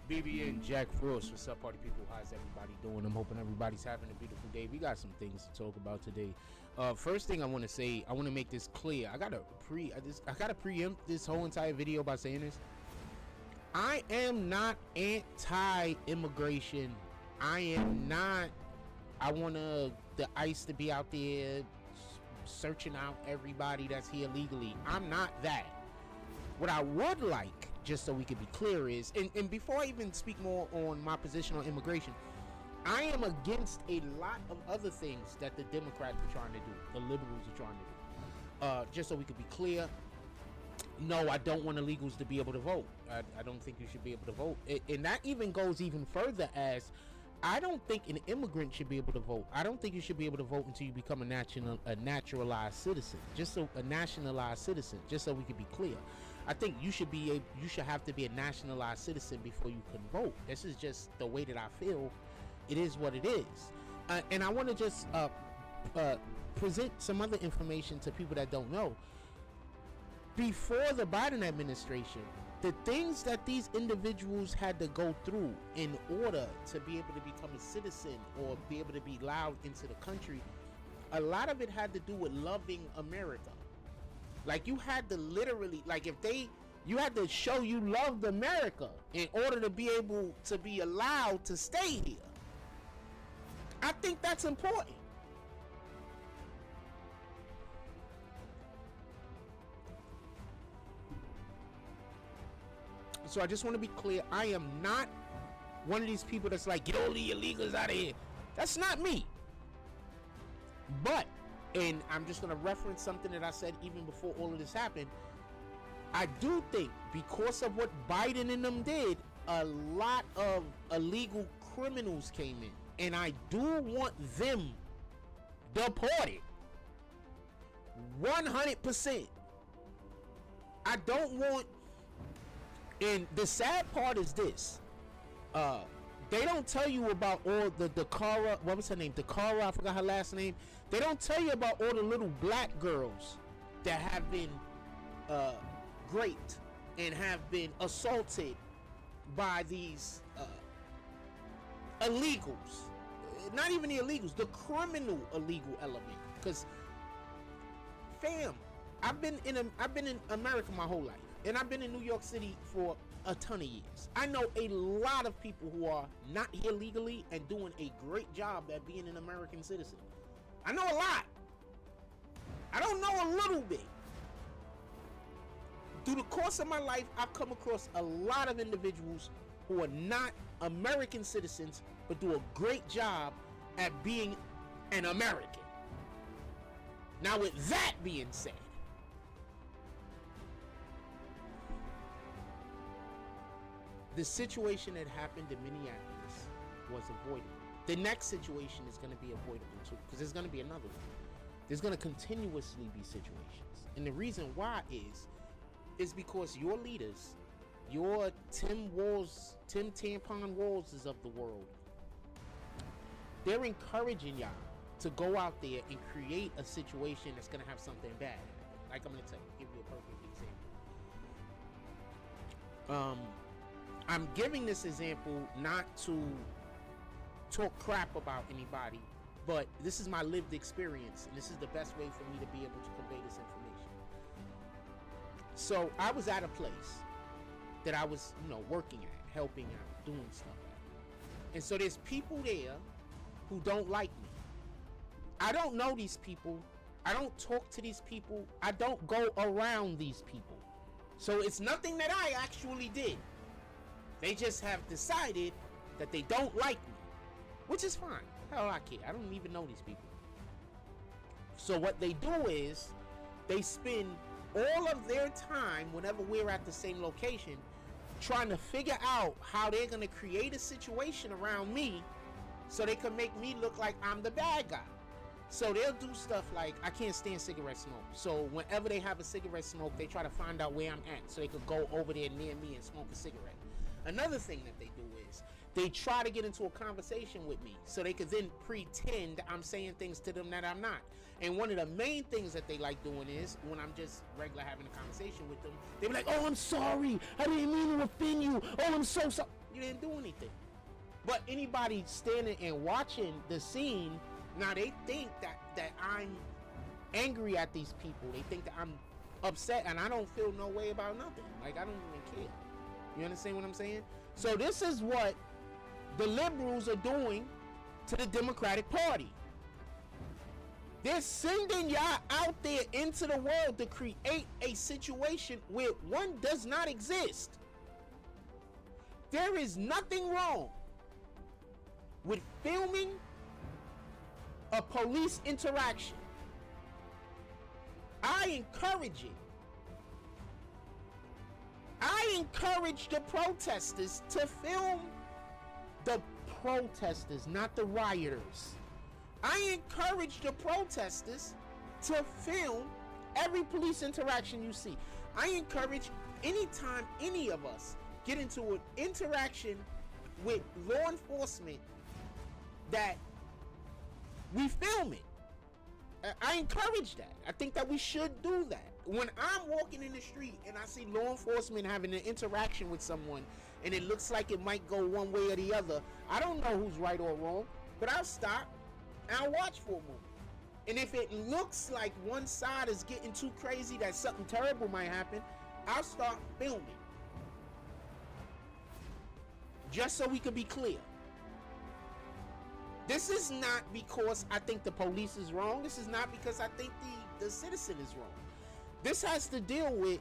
BBN Jack Frost. What's up, party people? How's everybody doing? I'm hoping everybody's having a beautiful day. We got some things to talk about today. First thing I want to say, I want to make this clear. I gotta preempt this whole entire video by saying this. I am not anti-immigration. I want the ICE to be out there searching out everybody that's here legally. I'm not that. What I would like, just so we can be clear, is, and before I even speak more on my position on immigration, I am against a lot of other things that the Democrats are trying to do, the liberals are trying to do. Just so we can be clear, no, I don't want illegals to be able to vote. I don't think you should be able to vote. And that even goes even further, as I don't think an immigrant should be able to vote. I don't think you should be able to vote until you become a naturalized citizen. Just so we can be clear. I think you should have to be a nationalized citizen before you can vote. This is just the way that I feel. It is what it is. And I want to just present some other information to people that don't know. Before the Biden administration, the things that these individuals had to go through in order to be able to become a citizen or be able to be allowed into the country, a lot of it had to do with loving America. Like, you had to literally, like, you had to show you loved America in order to be able to be allowed to stay here. I think that's important. So I just want to be clear, I am not one of these people that's like, get all the illegals out of here. That's not me. But, and I'm just going to reference something that I said even before all of this happened, I do think because of what Biden and them did, a lot of illegal criminals came in. And I do want them deported. 100%. I don't want. And the sad part is this. They don't tell you about all the Dakara, what was her name? Dakara, I forgot her last name. They don't tell you about all the little black girls that have been raped and have been assaulted by these illegals. Not even the illegals, the criminal illegal element. Because, fam, I've been in America my whole life. And I've been in New York City for a ton of years. I know a lot of people who are not here legally and doing a great job at being an American citizen. I know a lot. I don't know a little bit. Through the course of my life, I've come across a lot of individuals who are not American citizens, but do a great job at being an American. Now, with that being said, the situation that happened in Minneapolis was avoidable. The next situation is going to be avoidable too, because there's going to be another one. There's going to continuously be situations. And the reason why is because your leaders, your Tim Tampon Wallses of the world, they're encouraging y'all to go out there and create a situation that's going to have something bad. Like I'm going to give you a perfect example. I'm giving this example not to talk crap about anybody, but this is my lived experience, and this is the best way for me to be able to convey this information. So I was at a place that I was, working at, helping out, doing stuff at. And so there's people there who don't like me. I don't know these people. I don't talk to these people. I don't go around these people. So it's nothing that I actually did. They just have decided that they don't like me, which is fine. Hell, I care. I don't even know these people. So what they do is they spend all of their time whenever we're at the same location trying to figure out how they're going to create a situation around me so they can make me look like I'm the bad guy. So they'll do stuff like, I can't stand cigarette smoke. So whenever they have a cigarette smoke, they try to find out where I'm at so they could go over there near me and smoke a cigarette. Another thing that they do is they try to get into a conversation with me so they could then pretend I'm saying things to them that I'm not. And one of the main things that they like doing is when I'm just regular having a conversation with them, they be like, oh, I'm sorry. I didn't mean to offend you. Oh, I'm so sorry. You didn't do anything. But anybody standing and watching the scene, now they think that I'm angry at these people. They think that I'm upset, and I don't feel no way about nothing. Like, I don't even care. You understand what I'm saying? So this is what the liberals are doing to the Democratic Party. They're sending y'all out there into the world to create a situation where one does not exist. There is nothing wrong with filming a police interaction. I encourage it. I encourage the protesters to film the protesters, not the rioters. I encourage the protesters to film every police interaction you see. I encourage anytime any of us get into an interaction with law enforcement that we film it. I encourage that. I think that we should do that. When I'm walking in the street and I see law enforcement having an interaction with someone and it looks like it might go one way or the other, I don't know who's right or wrong, but I'll stop and I'll watch for a moment. And if it looks like one side is getting too crazy that something terrible might happen, I'll start filming. Just so we can be clear. This is not because I think the police is wrong. This is not because I think the citizen is wrong. This has to deal with,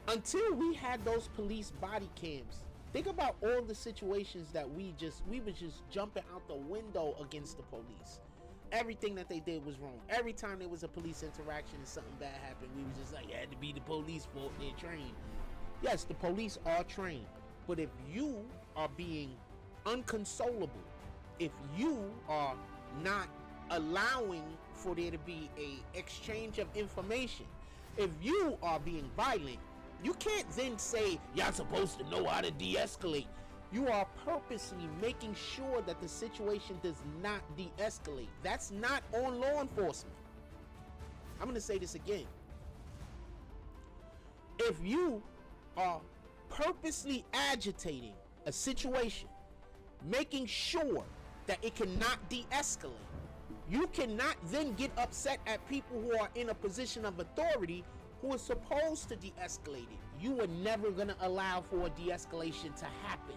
until we had those police body cams, think about all the situations that we were just jumping out the window against the police. Everything that they did was wrong. Every time there was a police interaction and something bad happened, we was just like, it had to be the police fault. They're trained. Yes, the police are trained. But if you are being unconsolable, if you are not allowing for there to be a exchange of information, if you are being violent, you can't then say y'all supposed to know how to de-escalate. You are purposely making sure that the situation does not de-escalate. That's not on law enforcement. I'm going to say this again. If you are purposely agitating a situation, making sure that it cannot de-escalate, you cannot then get upset at people who are in a position of authority who are supposed to de-escalate it. You are never going to allow for a de-escalation to happen.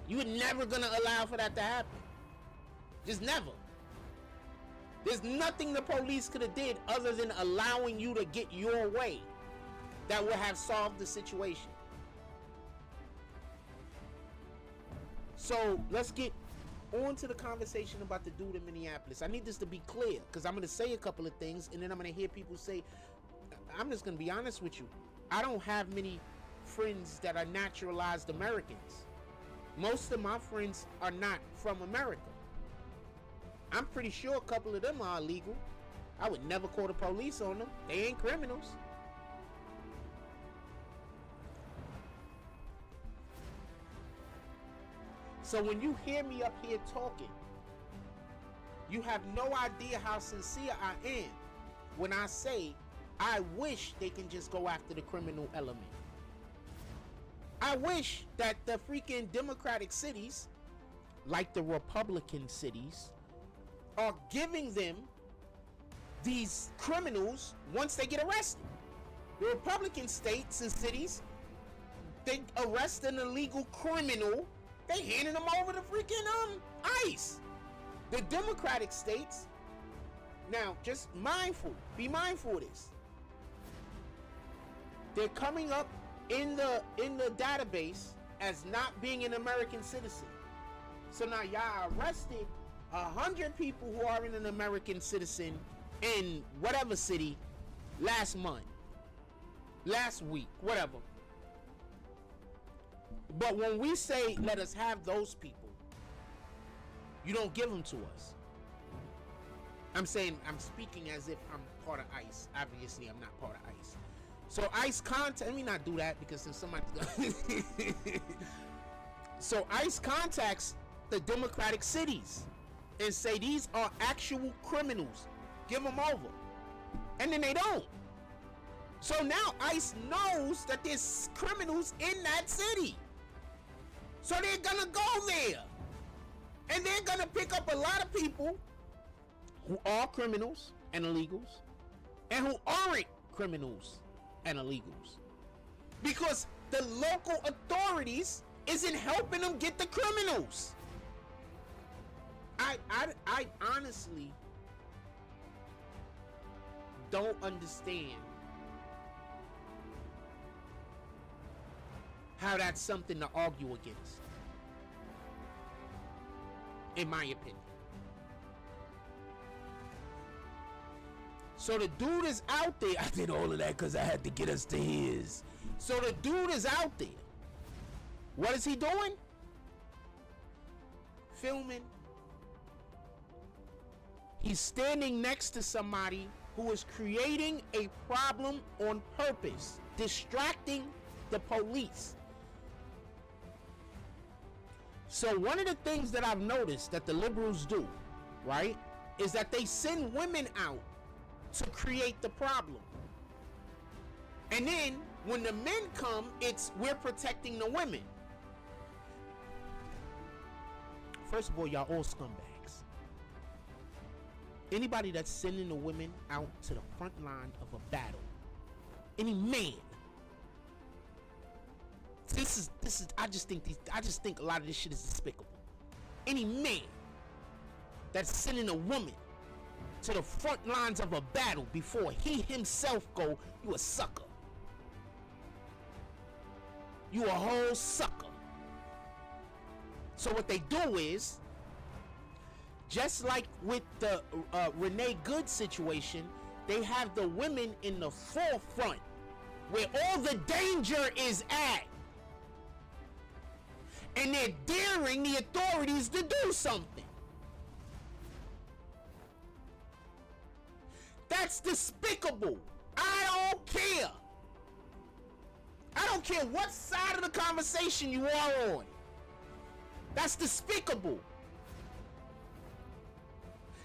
You are never going to allow for that to happen. Just never. There's nothing the police could have did other than allowing you to get your way that would have solved the situation. So let's get on to the conversation about the dude in Minneapolis. I need this to be clear because I'm going to say a couple of things and then I'm going to hear people say, I'm just going to be honest with you. I don't have many friends that are naturalized Americans. Most of my friends are not from America. I'm pretty sure a couple of them are illegal. I would never call the police on them. They ain't criminals. So when you hear me up here talking, you have no idea how sincere I am when I say I wish they can just go after the criminal element. I wish that the freaking Democratic cities, like the Republican cities, are giving them these criminals once they get arrested. The Republican states and cities, they arrest an illegal criminal, they handing them over to freaking ICE. The Democratic states, now just be mindful of this. They're coming up in the database as not being an American citizen. So now y'all arrested 100 people who are in an American citizen in whatever city last month, last week, whatever. But when we say let us have those people, you don't give them to us. I'm speaking as if I'm part of ICE. Obviously, I'm not part of ICE. So ICE let me not do that because then somebody's gonna So ICE contacts the Democratic cities and say these are actual criminals. Give them over. And then they don't. So now ICE knows that there's criminals in that city. So they're gonna go there. And they're gonna pick up a lot of people who are criminals and illegals and who aren't criminals and illegals. Because the local authorities isn't helping them get the criminals. I honestly don't understand how that's something to argue against, in my opinion. So the dude is out there. I did all of that because I had to get us to his. So the dude is out there. What is he doing? Filming. He's standing next to somebody who is creating a problem on purpose, distracting the police. So one of the things that I've noticed that the liberals do, right, is that they send women out to create the problem. And then when the men come, it's we're protecting the women. First of all, y'all all scumbags. Anybody that's sending the women out to the front line of a battle, any man. This is I just think a lot of this shit is despicable. Any man that's sending a woman to the front lines of a battle before he himself go, you a sucker. You a whole sucker. So what they do is, just like with the Renee Good situation, they have the women in the forefront where all the danger is at. And they're daring the authorities to do something. That's despicable. I don't care. I don't care what side of the conversation you are on. That's despicable.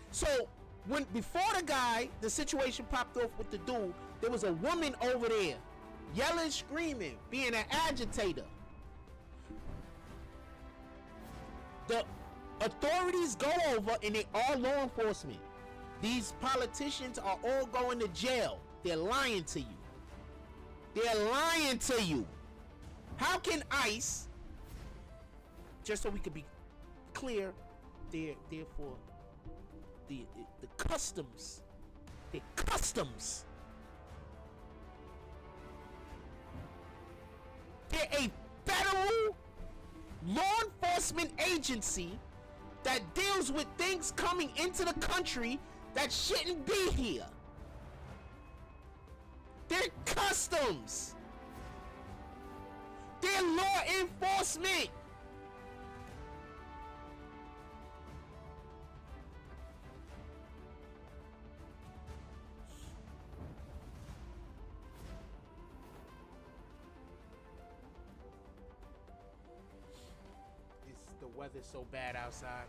So before the situation popped off with the dude, there was a woman over there yelling, screaming, being an agitator. The authorities go over, and they are law enforcement. These politicians are all going to jail. They're lying to you. They're lying to you. How can ICE, just so we could be clear, therefore the customs, they're a federal law enforcement agency that deals with things coming into the country that shouldn't be here. They're customs. They're law enforcement. The weather's so bad outside.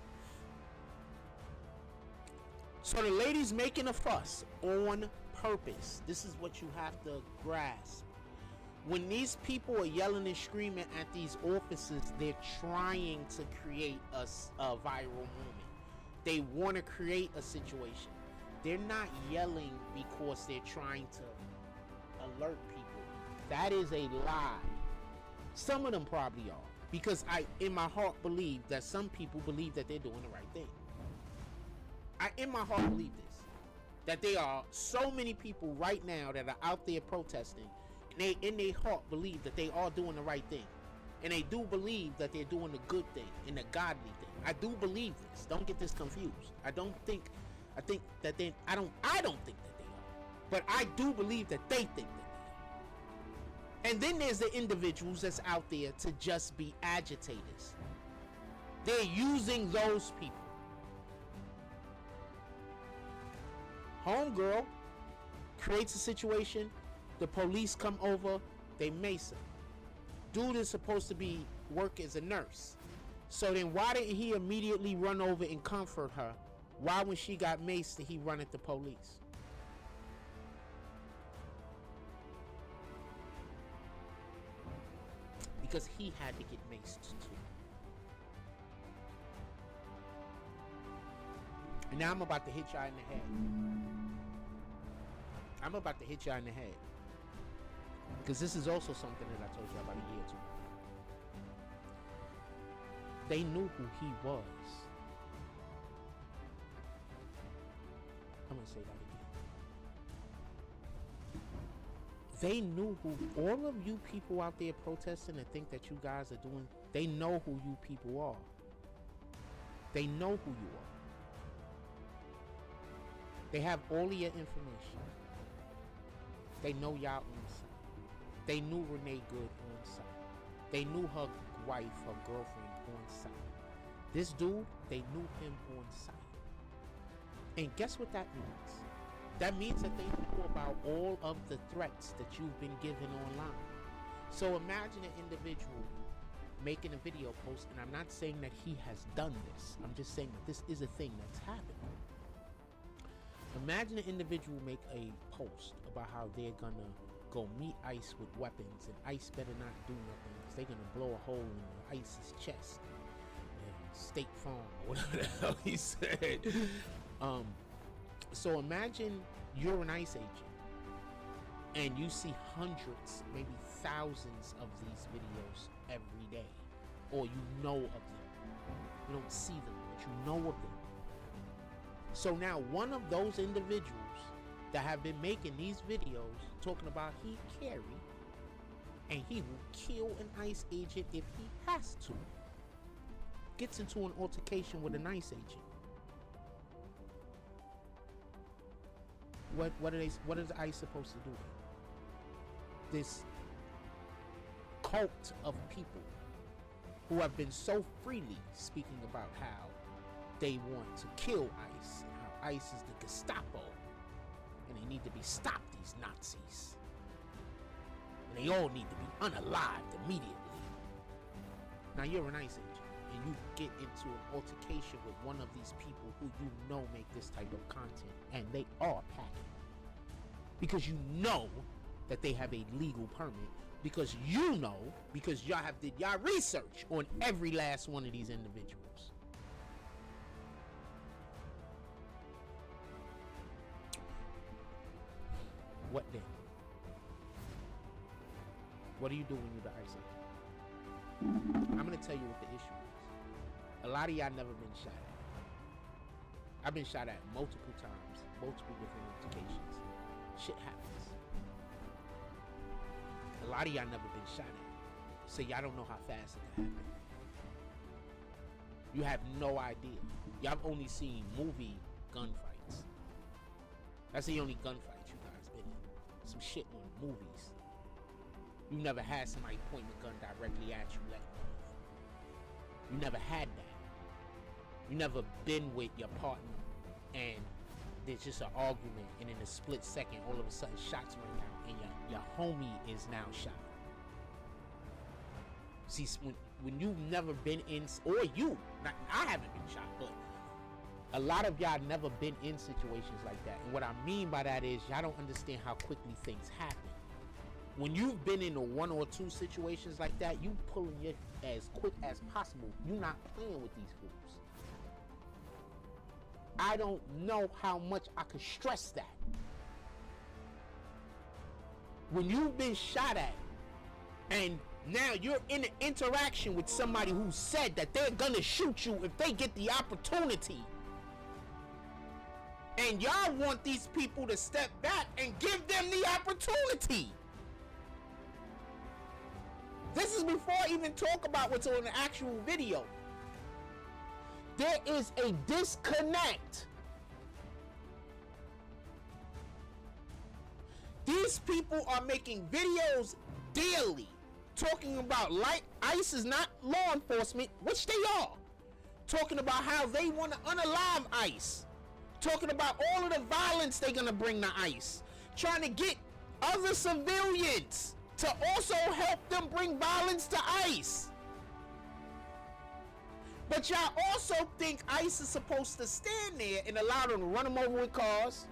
So the lady's making a fuss on purpose. This is what you have to grasp. When these people are yelling and screaming at these officers, they're trying to create a viral moment. They want to create a situation. They're not yelling because they're trying to alert people. That is a lie. Some of them probably are. Because I, in my heart, believe that some people believe that they're doing the right thing. I, in my heart, believe this. That there are so many people right now that are out there protesting. And they, in their heart, believe that they are doing the right thing. And they do believe that they're doing the good thing and the godly thing. I do believe this. Don't get this confused. I think that they, I don't think that they are. But I do believe that they think that. And then there's the individuals that's out there to just be agitators. They're using those people. Homegirl creates a situation. The police come over. They mace her. Dude is supposed to be work as a nurse. So then why didn't he immediately run over and comfort her? Why when she got maced did he run at the police? because he had to get maced too. And now I'm about to hit y'all in the head. I'm about to hit y'all in the head. Because this is also something that I told y'all about a year or two. They knew who he was. I'm going to say that again. They knew who, all of you people out there protesting and think that you guys are doing, they know who you people are. They know who you are. They have all of your information. They know y'all on site. They knew Renee Good on site. They knew her wife, her girlfriend on site. This dude, they knew him on site. And guess what that means? That means that they knew about all of the threats that you've been given online. So imagine an individual making a video post, and I'm not saying that he has done this. I'm just saying that this is a thing that's happening. Imagine an individual make a post about how they're gonna go meet ICE with weapons, and ICE better not do nothing because they're gonna blow a hole in ICE's chest. And State Farm, whatever the hell he said. So imagine you're an ICE agent and you see hundreds, maybe thousands of these videos every day, or you know of them. You don't see them, but you know of them. So now one of those individuals that have been making these videos talking about he carry and he will kill an ICE agent if he has to, gets into an altercation with an ICE agent. What is ICE supposed to do? This cult of people who have been so freely speaking about how they want to kill ICE, and how ICE is the Gestapo, and they need to be stopped, these Nazis. And they all need to be unalived immediately. Now you're an ICE agent, and you get into an altercation with one of these people who you know make this type of content, and they are packing. Because you know that they have a legal permit, because you know, because y'all have did y'all research on every last one of these individuals. What then? What do you do when you're the ICE agent? I'm gonna tell you what the issue is. A lot of y'all never been shot at. I've been shot at multiple times, multiple different altercations. Shit happens. A lot of y'all never been shot at, so y'all don't know how fast it can happen. You have no idea. Y'all have only seen movie gunfights. That's the only gunfight you guys been in. Some shit on movies. You never had somebody point the gun directly at you, letting off. You never had that. You never been with your partner and there's just an argument, and in a split second, all of a sudden shots ring out, and your homie is now shot. See, when you've never been in, or you, not, I haven't been shot, but a lot of y'all never been in situations like that. And what I mean by that is y'all don't understand how quickly things happen. When you've been in a one or two situations like that, you pulling it as quick as possible. You're not playing with these fools. I don't know how much I could stress that. When you've been shot at and now you're in an interaction with somebody who said that they're gonna shoot you if they get the opportunity, and y'all want these people to step back and give them the opportunity. This is before I even talk about what's on the actual video. There is a disconnect. These people are making videos daily talking about, like, ICE is not law enforcement, which they are. Talking about how they want to unalive ICE. Talking about all of the violence they're going to bring to ICE. Trying to get other civilians to also help them bring violence to ICE. But y'all also think ICE is supposed to stand there and allow them to run them over with cars.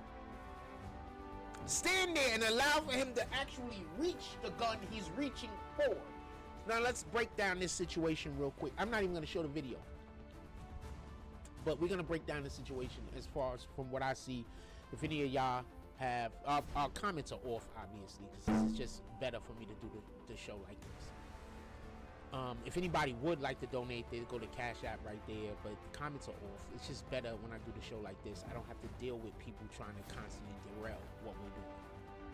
Stand there and allow for him to actually reach the gun he's reaching for. Now let's break down this situation real quick. I'm not even going to show the video, but we're going to break down the situation as far as from what I see. If any of y'all have our comments are off, obviously, because this is just better for me to do the show like this. If anybody would like to donate, they go to Cash App right there, but the comments are off. It's just better when I do the show like this. I don't have to deal with people trying to constantly derail what we're doing.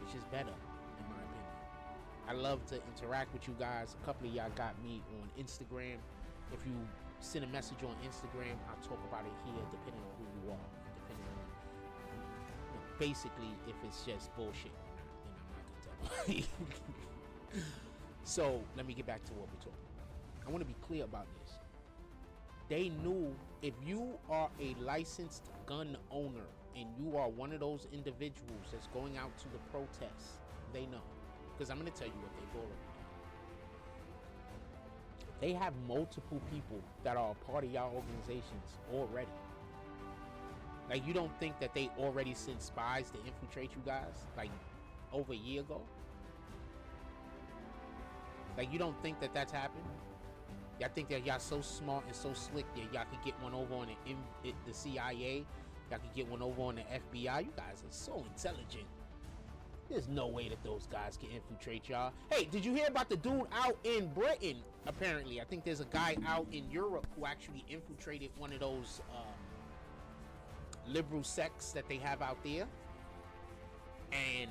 It's just better, in my opinion. I love to interact with you guys. A couple of y'all got me on Instagram. If you send a message on Instagram, I'll talk about it here, depending on who you are. Depending on, basically, if it's just bullshit, then I'm not gonna tell. So let me get back to what we're talking about. I want to be clear about this. They knew if you are a licensed gun owner and you are one of those individuals that's going out to the protests, they know. Because I'm going to tell you what they've already done. They have multiple people that are a part of y'all organizations already. Like, you don't think that they already sent spies to infiltrate you guys like over a year ago? Like, you don't think that that's happened? Y'all think that y'all so smart and so slick that y'all could get one over on the CIA? Y'all could get one over on the FBI? You guys are so intelligent. There's no way that those guys can infiltrate y'all. Hey, did you hear about the dude out in Britain? Apparently, I think there's a guy out in Europe who actually infiltrated one of those liberal sects that they have out there. And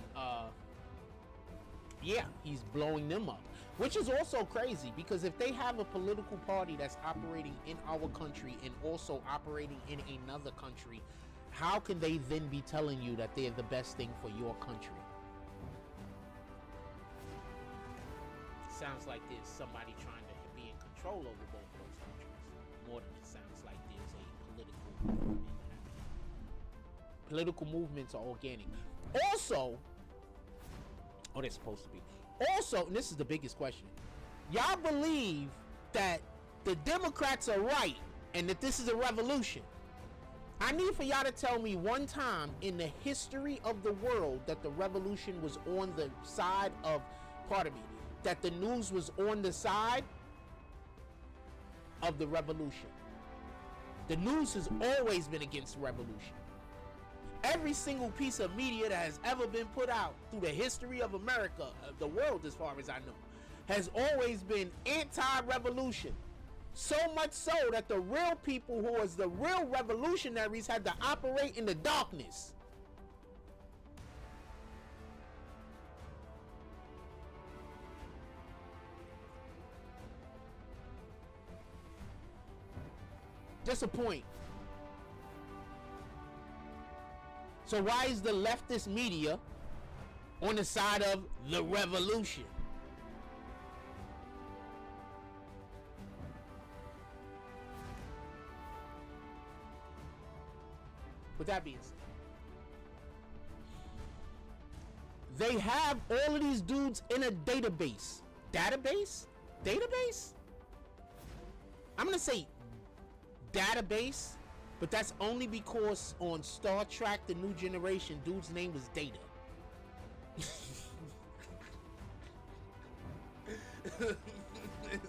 yeah, he's blowing them up. Which is also crazy, because if they have a political party that's operating in our country and also operating in another country, how can they then be telling you that they're the best thing for your country? Sounds like there's somebody trying to be in control over both of those countries, more than it sounds like there's a political movement happening. Political movements are organic. Also, oh, they're supposed to be. Also, and this is the biggest question, y'all believe that the Democrats are right and that this is a revolution? I need for y'all to tell me one time in the history of the world that the revolution was on the side of, pardon me, that the news was on the side of the revolution. The news has always been against revolution. Every single piece of media that has ever been put out through the history of America, the world as far as I know, has always been anti-revolution. So much so that the real people who was the real revolutionaries had to operate in the darkness. Just a point. So why is the leftist media on the side of the revolution? With that being said, they have all of these dudes in a database. Database? Database? I'm gonna say database, but that's only because on Star Trek The New Generation, dude's name was Data.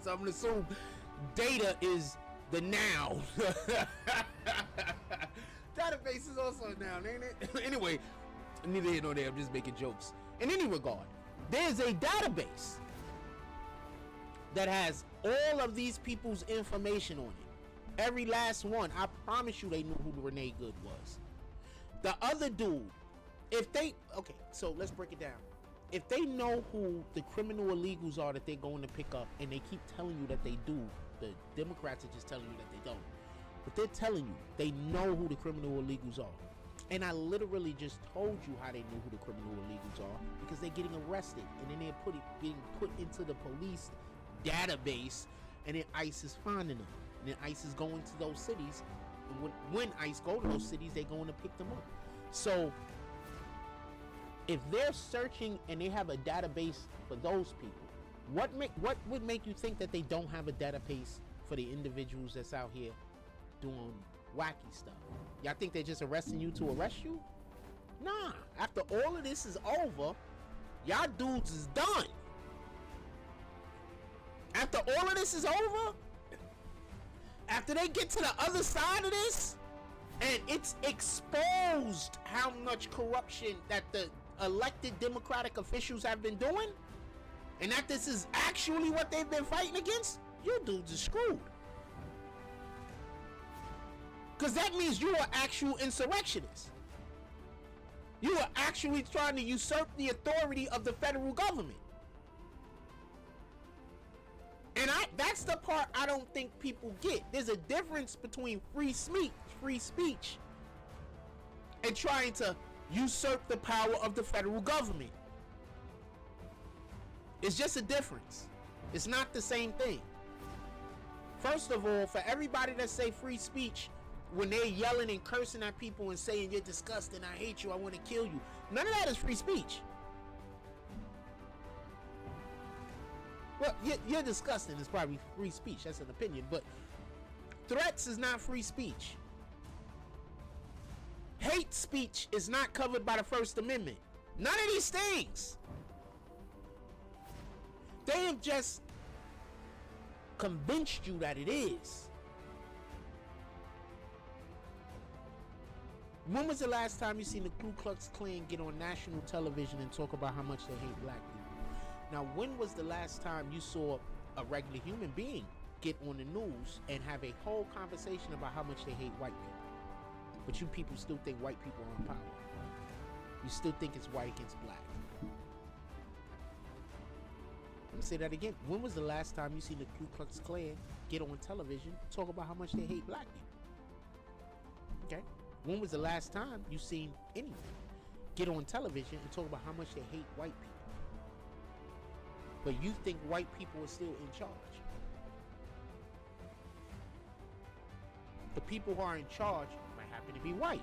So I'm gonna assume Data is the noun. Database is also a noun, ain't it? Anyway, neither here nor there, I'm just making jokes. In any regard, there's a database that has all of these people's information on it. Every last one. I promise you they knew who Renee Good was. The other dude, if they, okay, so let's break it down. If they know who the criminal illegals are that they're going to pick up, and they keep telling you that they do, the Democrats are just telling you that they don't, but they're telling you they know who the criminal illegals are. And I literally just told you how they knew who the criminal illegals are, because they're getting arrested, and then they're being put into the police database, and then ICE is finding them. And then ICE is going to those cities, and when ICE go to those cities, they're going to pick them up. So if they're searching and they have a database for those people, what would make you think that they don't have a database for the individuals that's out here doing wacky stuff? Y'all think they're just arresting you to arrest you? Nah, after all of this is over, y'all dudes is done. After all of this is over, after they get to the other side of this, and it's exposed how much corruption that the elected Democratic officials have been doing, and that this is actually what they've been fighting against, you dudes are screwed. Because that means you are actual insurrectionists. You are actually trying to usurp the authority of the federal government. And that's the part I don't think people get. There's a difference between free speech, and trying to usurp the power of the federal government. It's just a difference. It's not the same thing. First of all, for everybody that say free speech, when they're yelling and cursing at people and saying you're disgusting, I hate you, I want to kill you, none of that is free speech. Well, you're disgusting is probably free speech. That's an opinion. But threats is not free speech. Hate speech is not covered by the First Amendment. None of these things. They have just convinced you that it is. When was the last time you seen the Ku Klux Klan get on national television and talk about how much they hate black people? Now, when was the last time you saw a regular human being get on the news and have a whole conversation about how much they hate white people? But you people still think white people are in power. You still think it's white against black. Let me say that again. When was the last time you seen the Ku Klux Klan get on television, talk about how much they hate black people? Okay. When was the last time you seen anyone get on television and talk about how much they hate white people? But you think white people are still in charge. The people who are in charge might happen to be white,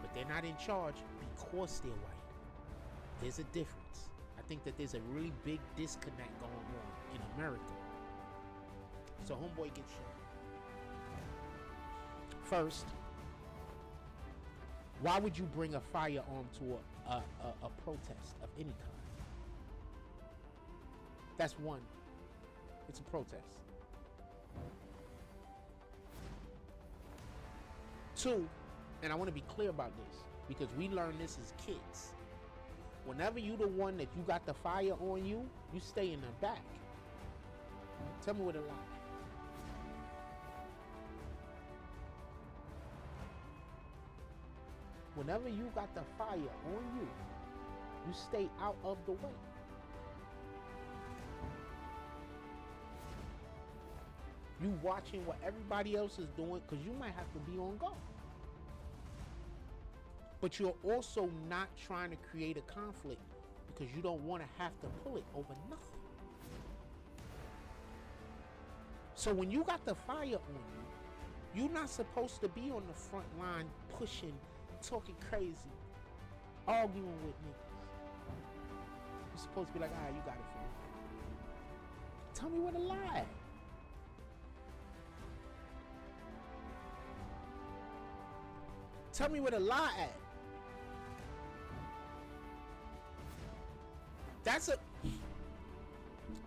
but they're not in charge because they're white. There's a difference. I think that there's a really big disconnect going on in America. So homeboy gets shot. First, why would you bring a firearm to a protest of any kind? That's one. It's a protest. Two, and I want to be clear about this because we learned this as kids. Whenever you the one that you got the fire on you, you stay in the back. Tell me what it like. Whenever you got the fire on you, you stay out of the way. You watching what everybody else is doing because you might have to be on go. But you're also not trying to create a conflict because you don't want to have to pull it over nothing. So when you got the fire on you, you're not supposed to be on the front line pushing, talking crazy, arguing with niggas. You're supposed to be like, you got it for me. Tell me where to lie. Tell me where to lie at.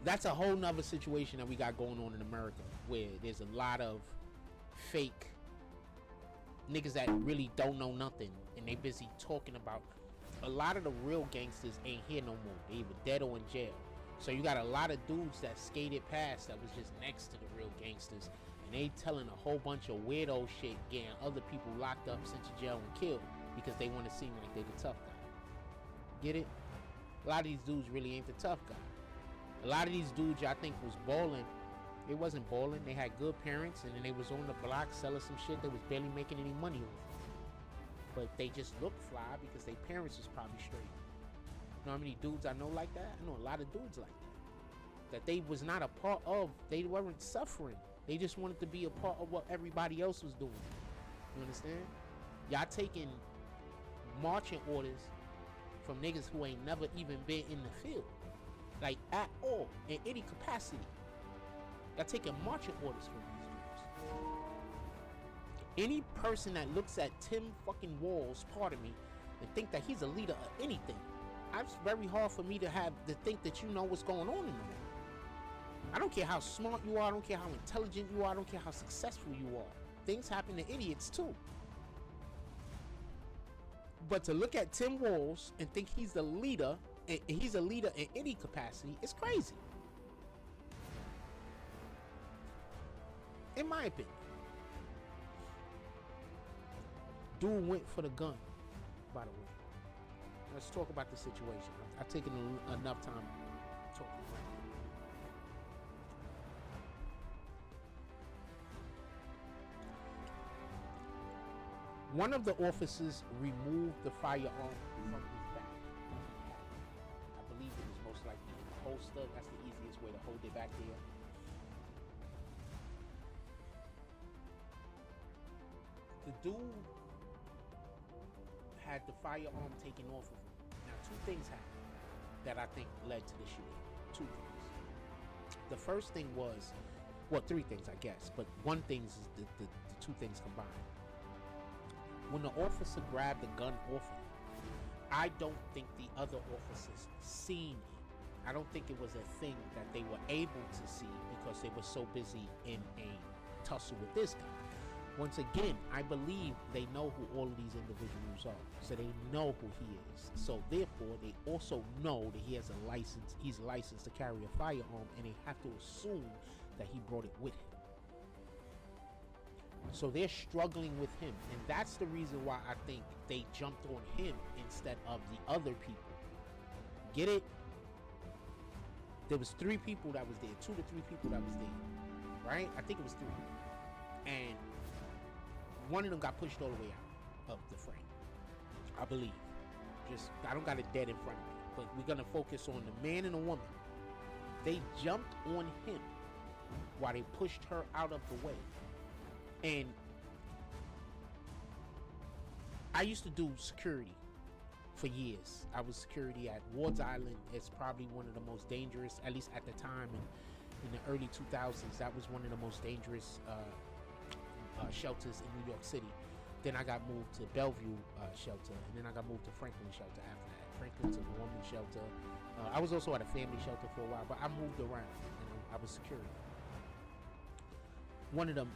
That's a whole nother situation that we got going on in America, where there's a lot of fake niggas that really don't know nothing and they busy talking about. A lot of the real gangsters ain't here no more. They either dead or in jail. So you got a lot of dudes that skated past that was just next to the real gangsters, and they telling a whole bunch of weirdo shit, getting other people locked up, sent to jail and killed because they want to seem like they the tough guy. Get it? A lot of these dudes really ain't the tough guy. A lot of these dudes y'all think was balling, they wasn't balling. They had good parents, and then they was on the block selling some shit they was barely making any money on. But they just looked fly because their parents was probably straight. You know how many dudes I know like that? I know a lot of dudes like that. That they was not a part of. They weren't suffering. They just wanted to be a part of what everybody else was doing. You understand? Y'all taking marching orders from niggas who ain't never even been in the field. Like, at all, in any capacity. Y'all taking marching orders from these dudes. Any person that looks at Tim fucking Walls, pardon me, and think that he's a leader of anything, it's very hard for me to think that you know what's going on in the world. I don't care how smart you are. I don't care how intelligent you are. I don't care how successful you are. Things happen to idiots too. But to look at Tim Walz and think he's the leader, and he's a leader in any capacity, is crazy. In my opinion. Dude went for the gun, by the way. Let's talk about the situation. I've taken enough time talking about it. One of the officers removed the firearm from his back. I believe it was most likely in the holster. That's the easiest way to hold it back there. The dude had the firearm taken off of him. Now, two things happened that I think led to the shooting. Two things. The first thing was, well, three things, I guess, but one thing is the two things combined. When the officer grabbed the gun off of him, I don't think the other officers seen it. I don't think it was a thing that they were able to see because they were so busy in a tussle with this guy. Once again, I believe they know who all of these individuals are. So they know who he is. So therefore, they also know that he has a license. He's licensed to carry a firearm, and they have to assume that he brought it with him. So they're struggling with him, and that's the reason why I think they jumped on him instead of the other people. Get it? There was 3 people that was there, 2 to 3 people that was there, right? I think it was 3, and one of them got pushed all the way out of the frame, I believe. I don't got it dead in front of me, but we're gonna focus on the man and the woman. They jumped on him while they pushed her out of the way. And I used to do security for years. I was security at Ward's Island. It's probably one of the most dangerous, at least at the time in the early 2000s, that was one of the most dangerous shelters in New York City. Then I got moved to Bellevue shelter, and then I got moved to Franklin shelter after that. Franklin to the women's shelter. I was also at a family shelter for a while, but I moved around, and I was security. One of the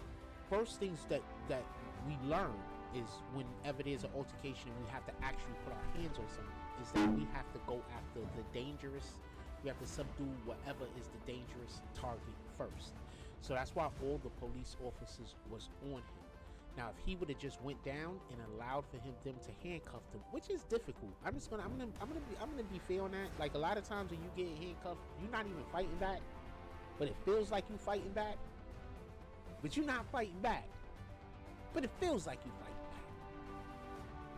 first things that we learn is whenever there's an altercation and we have to actually put our hands on something, is that we have to go after the dangerous. We have to subdue whatever is the dangerous target first. So that's why all the police officers was on him. Now, if he would have just went down and allowed for them to handcuff him, which is difficult. I'm gonna be fair on that. Like, a lot of times when you get handcuffed, you're not even fighting back, but it feels like you fighting back. But you're not fighting back. But it feels like you fighting back.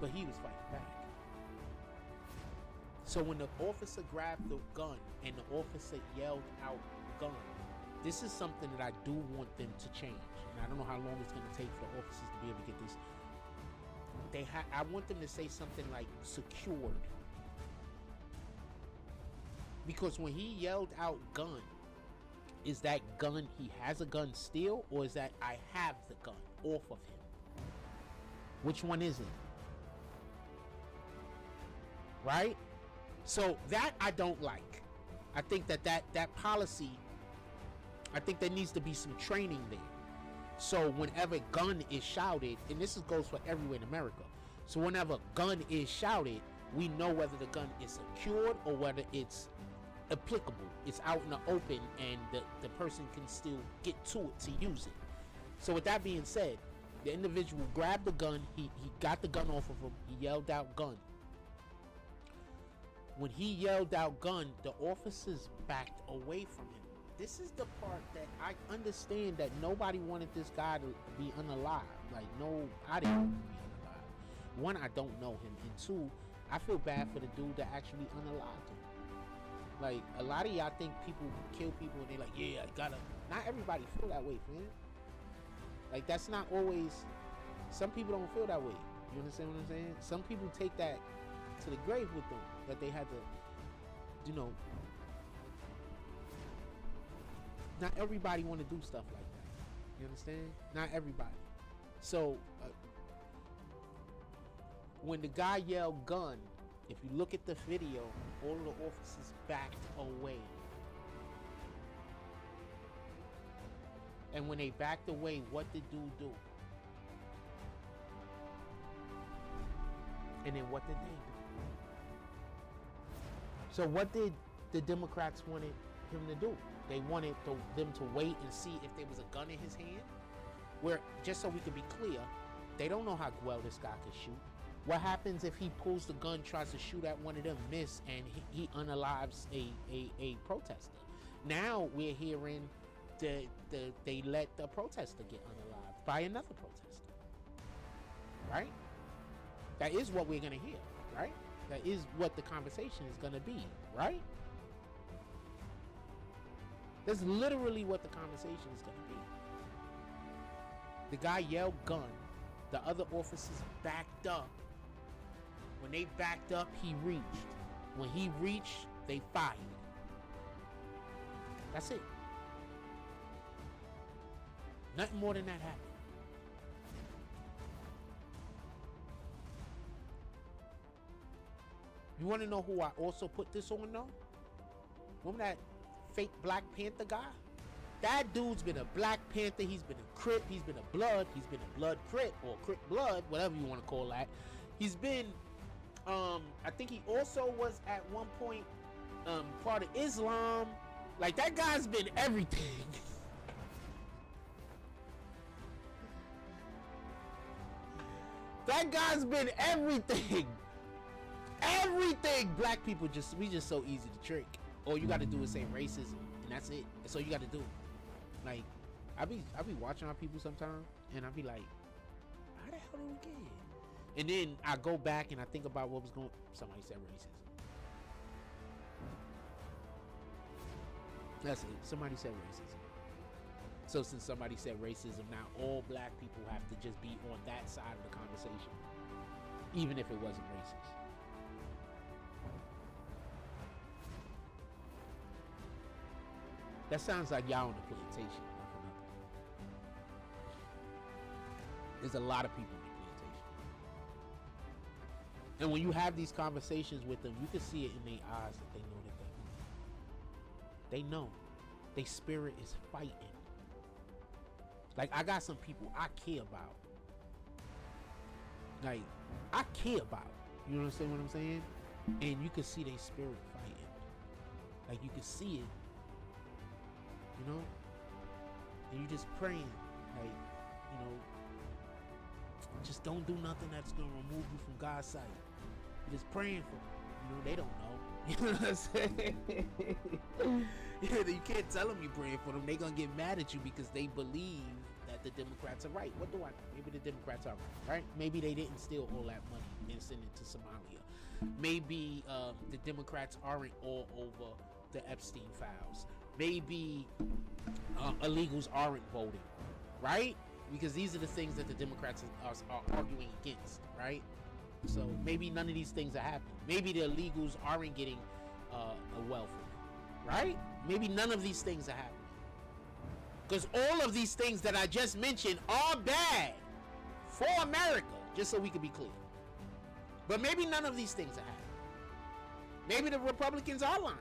But he was fighting back. So when the officer grabbed the gun and the officer yelled out gun, this is something that I do want them to change. And I don't know how long it's going to take for the officers to be able to get this. I want them to say something like secured. Because when he yelled out gun, is that gun, he has a gun still, or is that I have the gun off of him? Which one is it? Right? So that I don't like. I think that policy, I think there needs to be some training there. So whenever gun is shouted, and this goes for everywhere in America, so whenever gun is shouted, we know whether the gun is secured or whether it's applicable. It's out in the open and the person can still get to it to use it. So with that being said, the individual grabbed the gun, he got the gun off of him, he yelled out gun. When he yelled out gun, the officers backed away from him. This is the part that I understand that nobody wanted this guy to be unalive. Like, no, I didn't want him to be unalive. One, I don't know him, and 2, I feel bad for the dude that actually unalived him. Like, a lot of y'all think people kill people and they're like, yeah, I gotta. Not everybody feel that way, man. Like, that's not always. Some people don't feel that way. You understand what I'm saying? Some people take that to the grave with them, that they had to, not everybody want to do stuff like that. You understand? Not everybody. So, when the guy yelled gun, if you look at the video, all of the officers backed away. And when they backed away, what did dude do? And then what did they do? So what did the Democrats wanted him to do? They wanted them to wait and see if there was a gun in his hand. Where, just so we can be clear, they don't know how well this guy can shoot. What happens if he pulls the gun, tries to shoot at one of them, miss, and he unalives a protester? Now we're hearing they let the protester get unalived by another protester. Right? That is what we're going to hear, right? That is what the conversation is going to be, right? That's literally what the conversation is going to be. The guy yelled gun. The other officers backed up. When they backed up, he reached. When he reached, they fired. That's it. Nothing more than that happened. You want to know who I also put this on though? Remember that fake Black Panther guy? That dude's been a Black Panther. He's been a Crip. He's been a Blood. He's been a Blood Crip or Crip Blood, whatever you want to call that. He's been, I think he also was at one point part of Islam. Like, that guy's been everything. That guy's been everything. Everything. Black people we just so easy to trick. All you got to do is say racism, and that's it. That's all you got to do. Like, I be watching our people sometimes, and I be like, how the hell did we get here? And then I go back and I think about what was going. Somebody said racism. That's it. Somebody said racism. So since somebody said racism, now all black people have to just be on that side of the conversation, even if it wasn't racist. That sounds like y'all on the plantation. There's a lot of people on the plantation. And when you have these conversations with them, you can see it in their eyes that they know that they know. Their spirit is fighting. Like, I got some people I care about. Like, I care about. You understand what I'm saying? And you can see their spirit fighting. Like, you can see it. You know? And you just praying. Like, you know, just don't do nothing that's going to remove you from God's sight. You're just praying for them. You know, they don't know. You know what I'm saying? Yeah, you can't tell them you're praying for them. They're going to get mad at you because they believe that the Democrats are right. What do I know? Maybe the Democrats are right? Maybe they didn't steal all that money and send it to Somalia. Maybe the Democrats aren't all over the Epstein files. Maybe illegals aren't voting, right? Because these are the things that the Democrats are arguing against, right? So maybe none of these things are happening. Maybe the illegals aren't getting a welfare, right? Maybe none of these things are happening. Because all of these things that I just mentioned are bad for America, just so we can be clear. But maybe none of these things are happening. Maybe the Republicans are lying.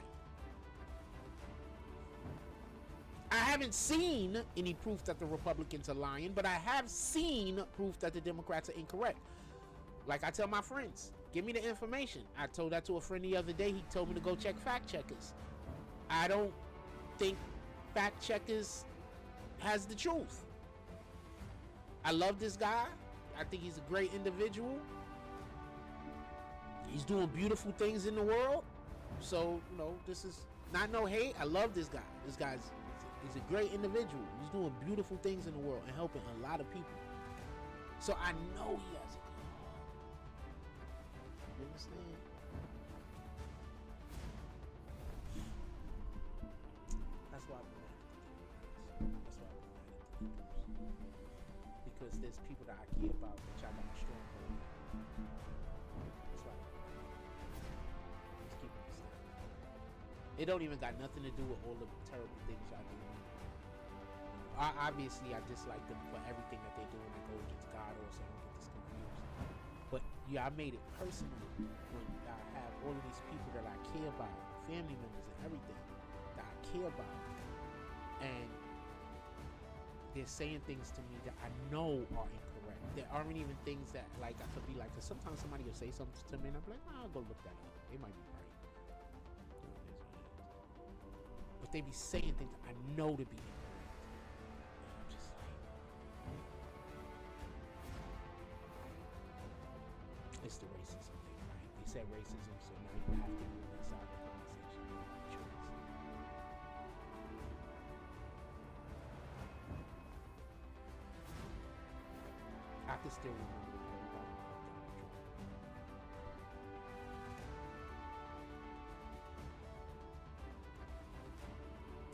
I haven't seen any proof that the Republicans are lying, but I have seen proof that the Democrats are incorrect. Like I tell my friends, give me the information. I told that to a friend the other day. He told me to go check fact checkers. I don't think fact checkers has the truth. I love this guy. I think he's a great individual. He's doing beautiful things in the world. So, you know, this is not no hate. I love this guy. This guy's he's a great individual. He's doing beautiful things in the world and helping a lot of people. So I know he has a good heart. You understand? That's why I'm mad. That's why I'm mad. Because there's people that I care about that y'all got a strong hold. That's why let's keep it simple. It don't even got nothing to do with all the terrible things y'all do. Obviously, I dislike them for everything that they do when they go against God, or so I don't get this confused. But yeah, I made it personal when I have all of these people that I care about, family members and everything that I care about, and they're saying things to me that I know are incorrect. There aren't even things that like I could be like, cause sometimes somebody will say something to me and I'm like, I'll go look that up. They might be right. But they be saying things that I know to be incorrect. And I'm just like, it's the racism thing, right? They said racism, so now you have to be on that side of the conversation. I can still remember everybody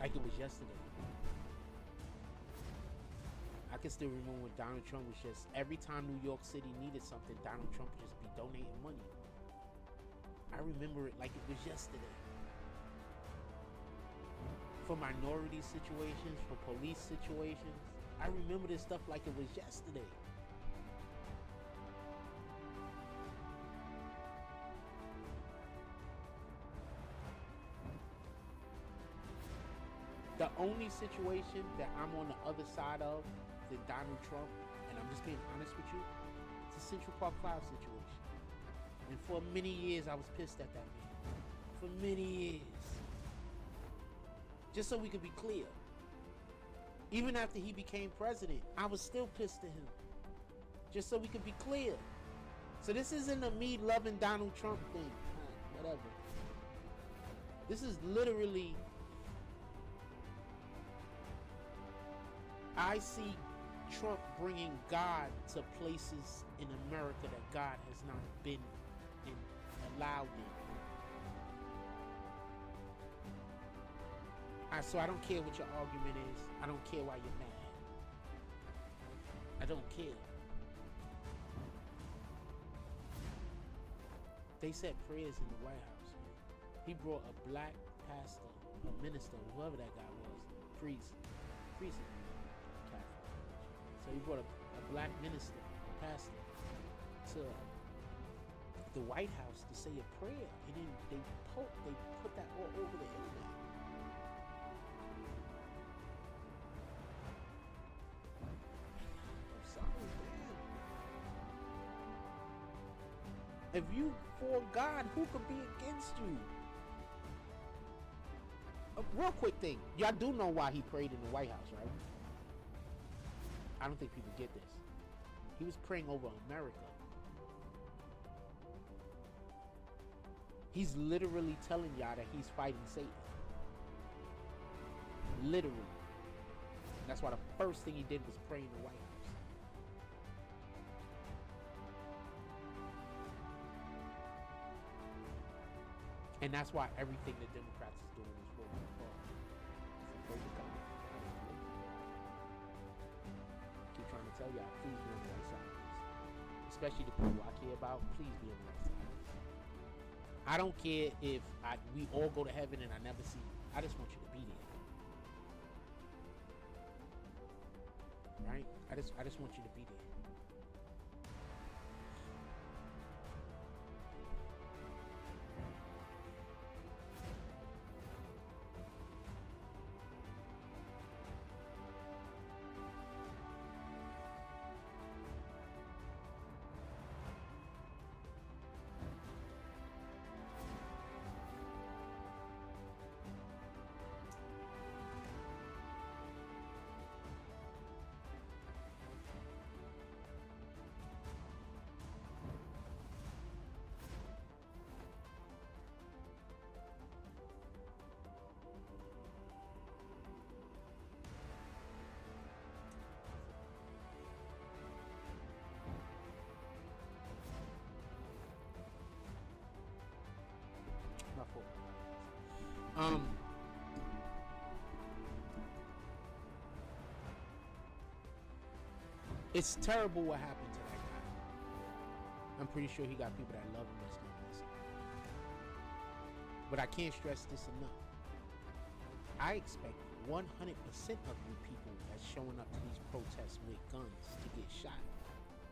like it was yesterday. I can still remember when Donald Trump was just, every time New York City needed something, Donald Trump would just be donating money. I remember it like it was yesterday. For minority situations, for police situations, I remember this stuff like it was yesterday. The only situation that I'm on the other side of than Donald Trump, and I'm just being honest with you, it's the Central Park Cloud situation. And for many years, I was pissed at that man. For many years. Just so we could be clear. Even after he became president, I was still pissed at him. Just so we could be clear. So this isn't a me loving Donald Trump thing. Whatever. This is literally, I see Trump bringing God to places in America that God has not been in, allowed in. So I don't care what your argument is. I don't care why you're mad. I don't care. They said prayers in the White House. He brought a black pastor, a minister, whoever that guy was, priest. So he brought a black minister, a pastor, to the White House to say a prayer, and then they put that all over the internet. I'm sorry, man. If you for God, who could be against you? A real quick thing, y'all do know why he prayed in the White House, right? I don't think people get this. He was praying over America. He's literally telling y'all that he's fighting Satan. Literally. That's why the first thing he did was pray in the White House. And that's why everything the Democrats is doing is working for. Keep trying to tell y'all, please be on the right side of this. Especially the people I care about, please be on the right side of this. I don't care if we all go to heaven and I never see you. I just want you to be there. Right? I just want you to be there. It's terrible what happened to that guy. I'm pretty sure he got people that love him that's gonna miss him. But I can't stress this enough. I expect 100% of you people that's showing up to these protests with guns to get shot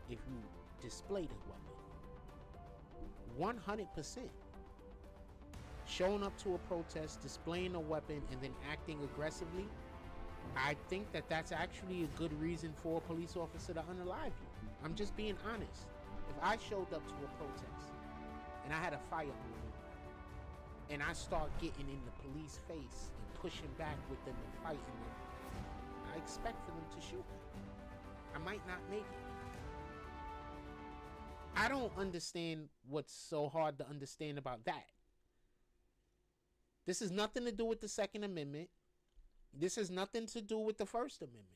if you display the weapon. 100%. Showing up to a protest, displaying a weapon, and then acting aggressively, I think that that's actually a good reason for a police officer to unalive you. I'm just being honest. If I showed up to a protest and I had a firearm and I start getting in the police face and pushing back with them and fighting them, I expect for them to shoot me. I might not make it. I don't understand what's so hard to understand about that. This has nothing to do with the Second Amendment. This has nothing to do with the First Amendment.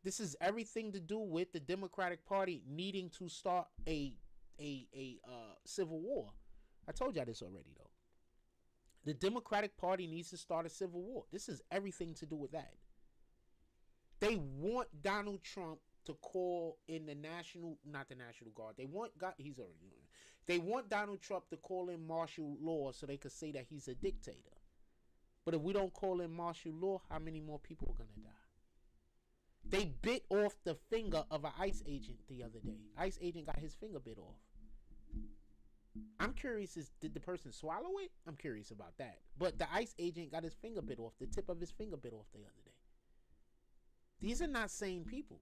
This is everything to do with the Democratic Party needing to start a civil war. I told y'all this already, though. The Democratic Party needs to start a civil war. This is everything to do with that. They want Donald Trump to call in the not the National Guard. He's already doing it. They want Donald Trump to call in martial law so they could say that he's a dictator. But if we don't call in martial law, how many more people are going to die? They bit off the finger of an ICE agent the other day. ICE agent got his finger bit off. I'm curious, did the person swallow it? I'm curious about that. But the ICE agent got his finger bit off, the tip of his finger bit off the other day. These are not sane people.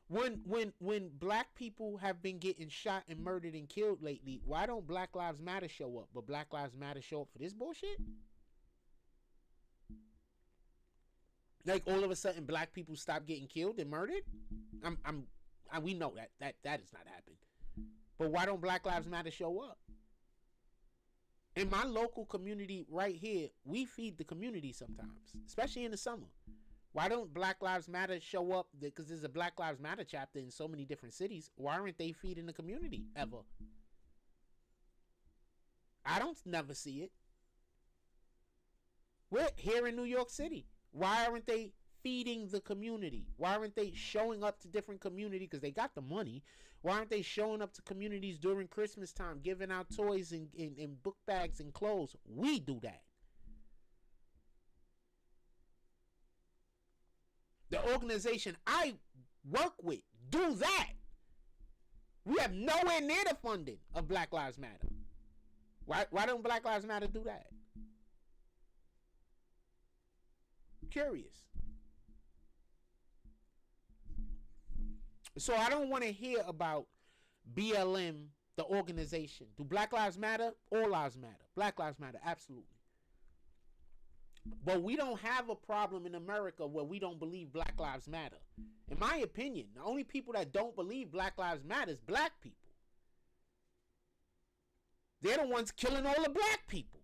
When black people have been getting shot and murdered and killed lately, why don't Black Lives Matter show up? But Black Lives Matter show up for this bullshit? Like all of a sudden black people stop getting killed and murdered? We know that has not happened. But why don't Black Lives Matter show up? In my local community right here, we feed the community sometimes, especially in the summer. Why don't Black Lives Matter show up? Because there's a Black Lives Matter chapter in so many different cities. Why aren't they feeding the community ever? I don't never see it. We're here in New York City. Why aren't they feeding the community? Why aren't they showing up to different communities? Because they got the money. Why aren't they showing up to communities during Christmas time, giving out toys and book bags and clothes? We do that. The organization I work with do that. We have nowhere near the funding of Black Lives Matter. Why don't Black Lives Matter do that? Curious. So I don't want to hear about BLM, the organization. Do Black Lives Matter? All lives matter. Black Lives Matter, absolutely. But we don't have a problem in America where we don't believe Black Lives Matter. In my opinion, the only people that don't believe Black Lives Matter is black people. They're the ones killing all the black people.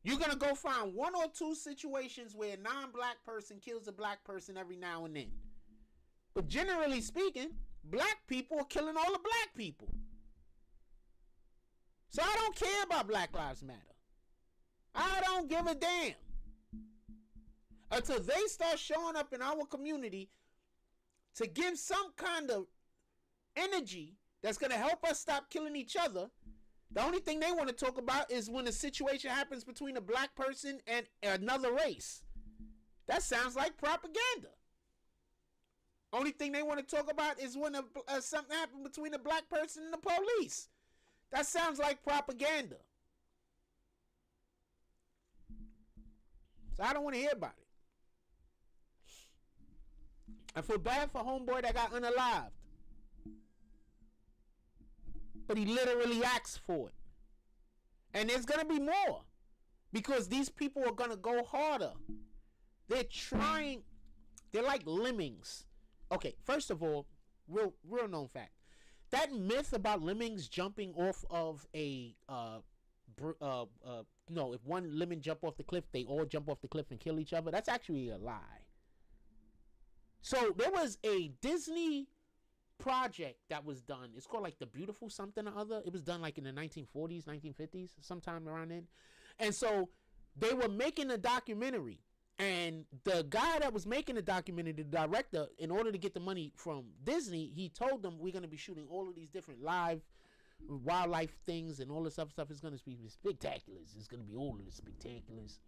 You're going to go find one or two situations where a non-black person kills a black person every now and then. But generally speaking, black people are killing all the black people. So I don't care about Black Lives Matter. I don't give a damn. Until they start showing up in our community to give some kind of energy that's going to help us stop killing each other. The only thing they want to talk about is when a situation happens between a black person and another race. That sounds like propaganda. Only thing they want to talk about is when something happened between a black person and the police. That sounds like propaganda. So I don't want to hear about it. I feel bad for homeboy that got unalived. But he literally asked for it. And there's going to be more. Because these people are going to go harder. They're trying. They're like lemmings. Okay, first of all, real known fact. That myth about lemmings jumping off of a if one lemon jump off the cliff, they all jump off the cliff and kill each other. That's actually a lie. So there was a Disney project that was done. It's called like The Beautiful Something or Other. It was done like in the 1940s, 1950s, sometime around then. And so they were making a documentary. And the guy that was making the documentary, the director, in order to get the money from Disney, he told them we're going to be shooting all of these different live wildlife things and all this other stuff. Is going to be spectaculars. It's going to be all of the spectaculars.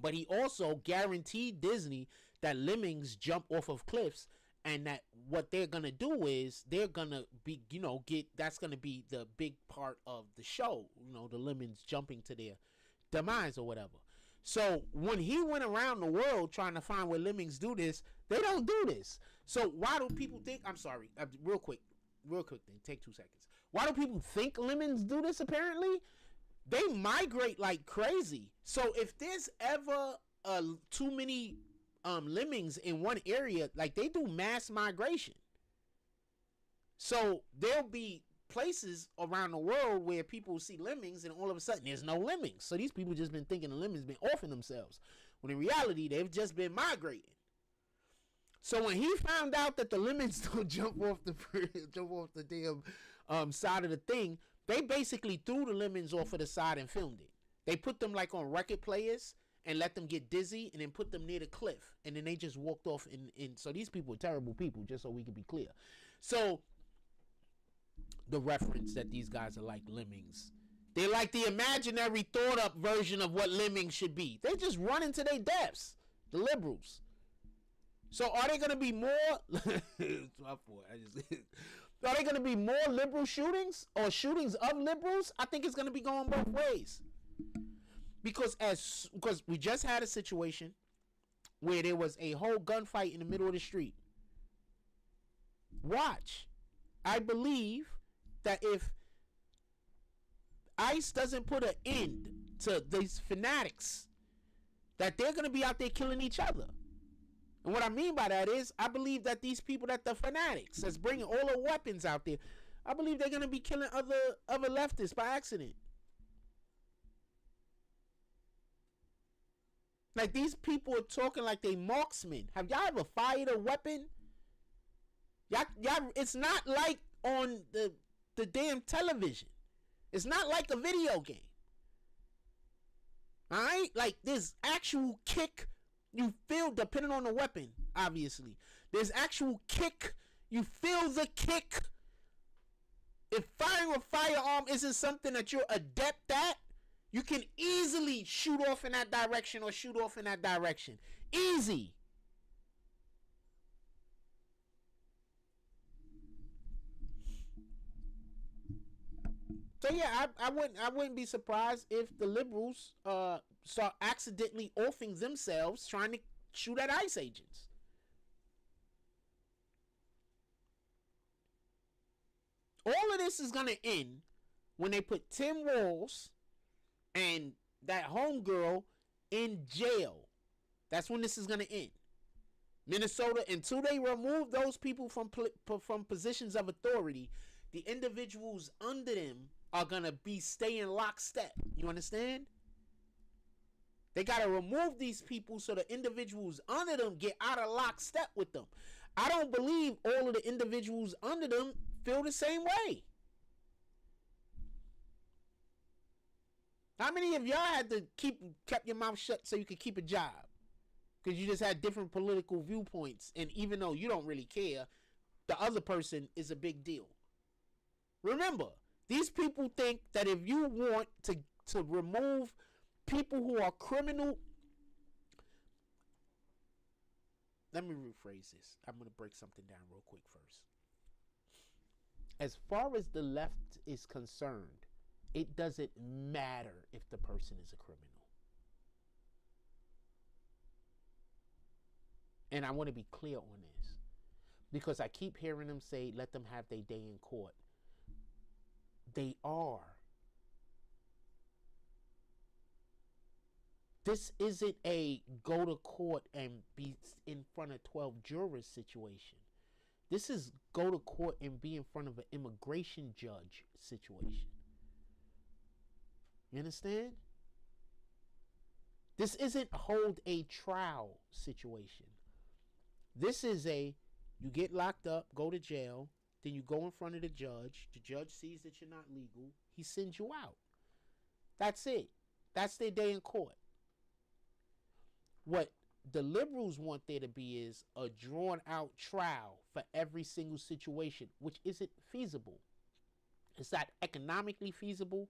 But he also guaranteed Disney that lemmings jump off of cliffs And that what they're gonna do is they're gonna be, that's gonna be the big part of the show, the lemons jumping to their demise or whatever. So when he went around the world trying to find where lemmings do this, they don't do this. So why do people think, I'm sorry, real quick thing, take 2 seconds. Why do people think lemons do this? Apparently they migrate like crazy. So if there's ever too many lemmings in one area, like, they do mass migration. So there'll be places around the world where people see lemmings and all of a sudden there's no lemmings. So these people just been thinking the lemmings been offing themselves, when in reality they've just been migrating. So when he found out that the lemmings don't jump off the damn side of the thing, they basically threw the lemons off of the side and filmed it. They put them like on record players and let them get dizzy and then put them near the cliff. And then they just walked off. So these people are terrible people, just so we can be clear. So the reference that these guys are like lemmings. They're like the imaginary thought up version of what lemmings should be. They just run into their depths, the liberals. So are they going to be more... It's my fault. Are they going to be more liberal shootings or shootings of liberals? I think it's going to be going both ways. Because we just had a situation where there was a whole gunfight in the middle of the street. Watch. I believe that if ICE doesn't put an end to these fanatics, that they're going to be out there killing each other. And what I mean by that is, I believe that these people, that the fanatics that's bringing all the weapons out there, I believe they're going to be killing other leftists by accident. Like, these people are talking like they marksmen. Have y'all ever fired a weapon? Y'all, it's not like on the damn television. It's not like a video game. Alright? Like, there's actual kick you feel, depending on the weapon, obviously. There's actual kick. You feel the kick. If firing a firearm isn't something that you're adept at, you can easily shoot off in that direction or shoot off in that direction. Easy. So yeah, I wouldn't be surprised if the liberals start accidentally offing themselves trying to shoot at ICE agents. All of this is gonna end when they put Tim Walz and that homegirl in jail. That's when this is gonna end. Minnesota, until they remove those people from positions of authority, the individuals under them are gonna be staying lockstep. You understand? They gotta remove these people so the individuals under them get out of lockstep with them. I don't believe all of the individuals under them feel the same way. How many of y'all had to kept your mouth shut so you could keep a job? Because you just had different political viewpoints, and even though you don't really care, the other person is a big deal. Remember, these people think that if you want to remove people who are criminal... Let me rephrase this. I'm going to break something down real quick first. As far as the left is concerned, it doesn't matter if the person is a criminal. And I want to be clear on this, because I keep hearing them say, let them have their day in court. They are. This isn't a go to court and be in front of 12 jurors situation. This is go to court and be in front of an immigration judge situation. You understand? This isn't hold a trial situation. This is you get locked up, go to jail, then you go in front of the judge sees that you're not legal, he sends you out. That's it. That's their day in court. What the liberals want there to be is a drawn out trial for every single situation, which isn't feasible. It's not economically feasible.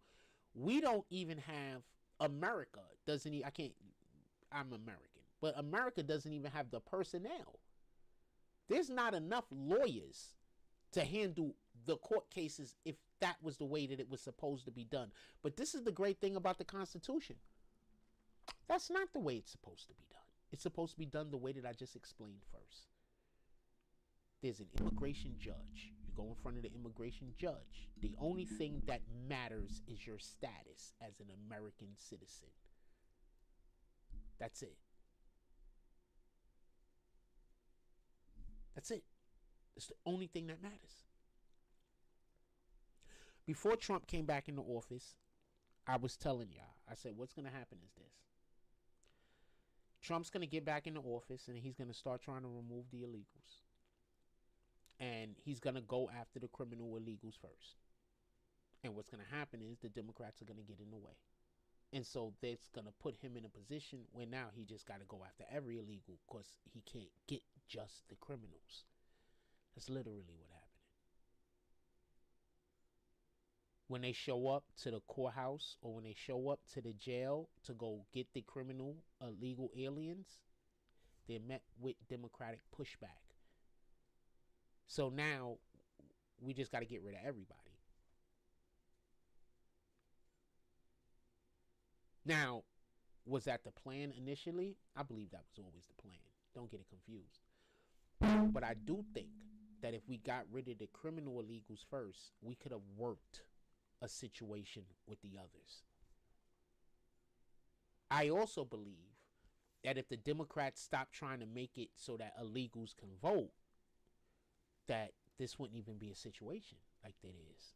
We don't even have America. I'm American, but America doesn't even have the personnel There's not enough lawyers to handle the court cases if that was the way that it was supposed to be done. But this is the great thing about the Constitution. That's not the way it's supposed to be done. It's supposed to be done the way that I just explained first. There's an immigration judge. You go in front of the immigration judge. The only thing that matters is your status as an American citizen. That's it. That's it. It's the only thing that matters. Before Trump came back into office, I was telling y'all, I said, what's going to happen is this. Trump's going to get back into office and he's going to start trying to remove the illegals. And he's going to go after the criminal illegals first. And what's going to happen is the Democrats are going to get in the way. And so that's going to put him in a position where now he just got to go after every illegal because he can't get just the criminals. That's literally what happened. When they show up to the courthouse or when they show up to the jail to go get the criminal illegal aliens, they're met with Democratic pushback. So now we just got to get rid of everybody. Now, was that the plan initially? I believe that was always the plan. Don't get it confused. But I do think that if we got rid of the criminal illegals first, we could have worked a situation with the others. I also believe that if the Democrats stop trying to make it so that illegals can vote, that this wouldn't even be a situation like that is.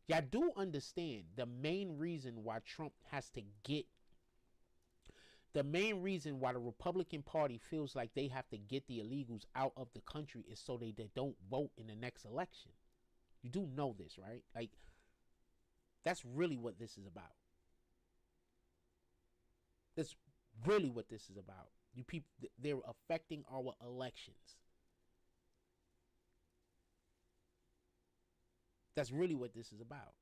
Y'all do understand the main reason why Trump has to get, the main reason why the Republican Party feels like they have to get the illegals out of the country is so they don't vote in the next election. You do know this, right? Like, that's really what this is about. That's really what this is about. You people, they're affecting our elections. That's really what this is about.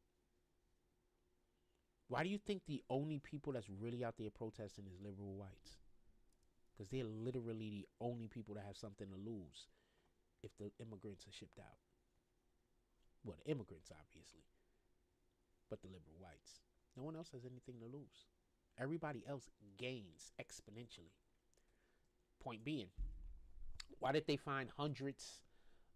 Why do you think the only people that's really out there protesting is liberal whites? Because they're literally the only people that have something to lose if the immigrants are shipped out. Well, the immigrants, obviously. But the liberal whites. No one else has anything to lose. Everybody else gains exponentially. Point being, why did they find hundreds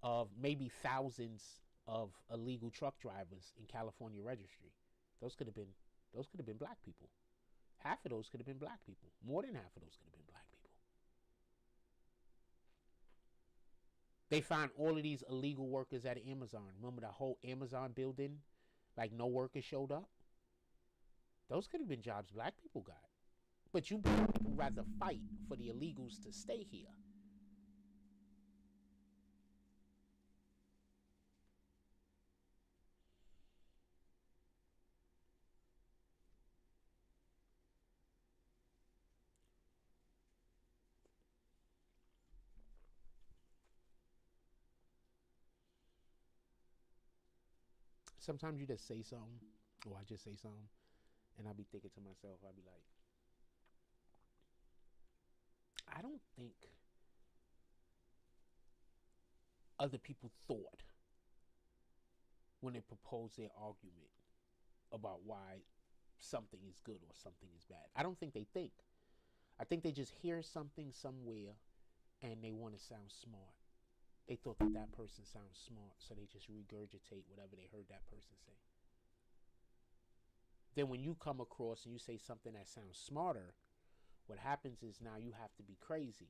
of maybe thousands of illegal truck drivers in California registry? Those could have been black people. Half of those could have been black people. More than half of those could have been black people. They found all of these illegal workers at Amazon. Remember the whole Amazon building? Like no workers showed up? Those could have been jobs black people got. But you black people rather fight for the illegals to stay here. Sometimes you just say something, or I just say something, and I'll be thinking to myself, I'll be like, I don't think other people thought when they proposed their argument about why something is good or something is bad. I don't think they think. I think they just hear something somewhere and they want to sound smart. They thought that that person sounds smart, so they just regurgitate whatever they heard that person say. Then when you come across and you say something that sounds smarter, what happens is now you have to be crazy.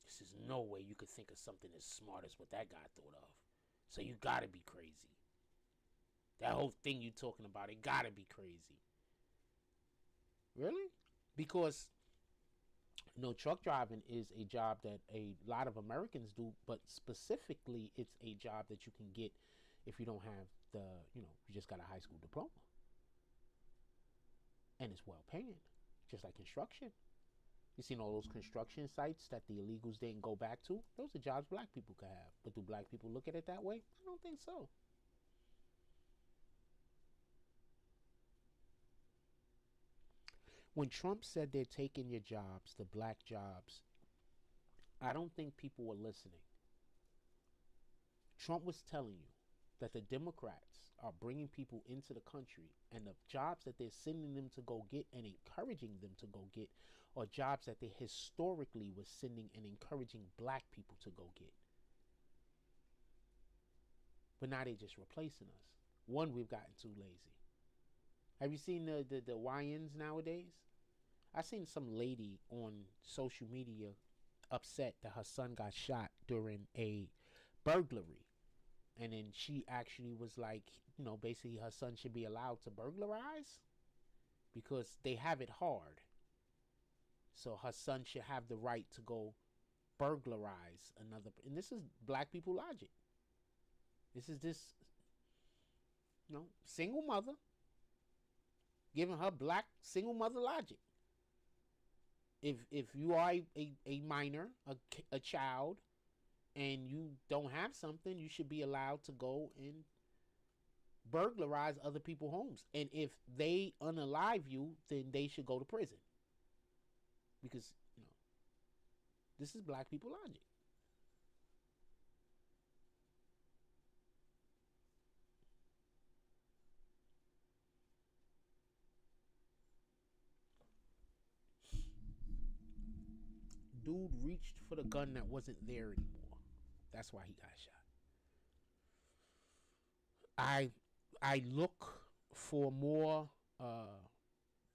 This is no way you could think of something as smart as what that guy thought of. So you gotta be crazy. That whole thing you talking about, it gotta be crazy. Really? Because truck driving is a job that a lot of Americans do, but specifically it's a job that you can get if you don't have you just got a high school diploma. And it's well paying, just like construction. You seen all those construction sites that the illegals didn't go back to? Those are jobs black people could have. But do black people look at it that way? I don't think so. When Trump said they're taking your jobs, the black jobs, I don't think people were listening. Trump was telling you that the Democrats are bringing people into the country, and the jobs that they're sending them to go get and encouraging them to go get are jobs that they historically was sending and encouraging black people to go get. But now they're just replacing us. One, we've gotten too lazy. Have you seen the YNs nowadays? I seen some lady on social media upset that her son got shot during a burglary. And then she actually was like, basically her son should be allowed to burglarize because they have it hard. So her son should have the right to go burglarize another. And this is black people logic. This is single mother giving her black single mother logic. If you are a minor, a child, and you don't have something, you should be allowed to go and burglarize other people's homes. And if they unalive you, then they should go to prison. Because, this is black people logic. Dude reached for the gun that wasn't there anymore. That's why he got shot. I look for more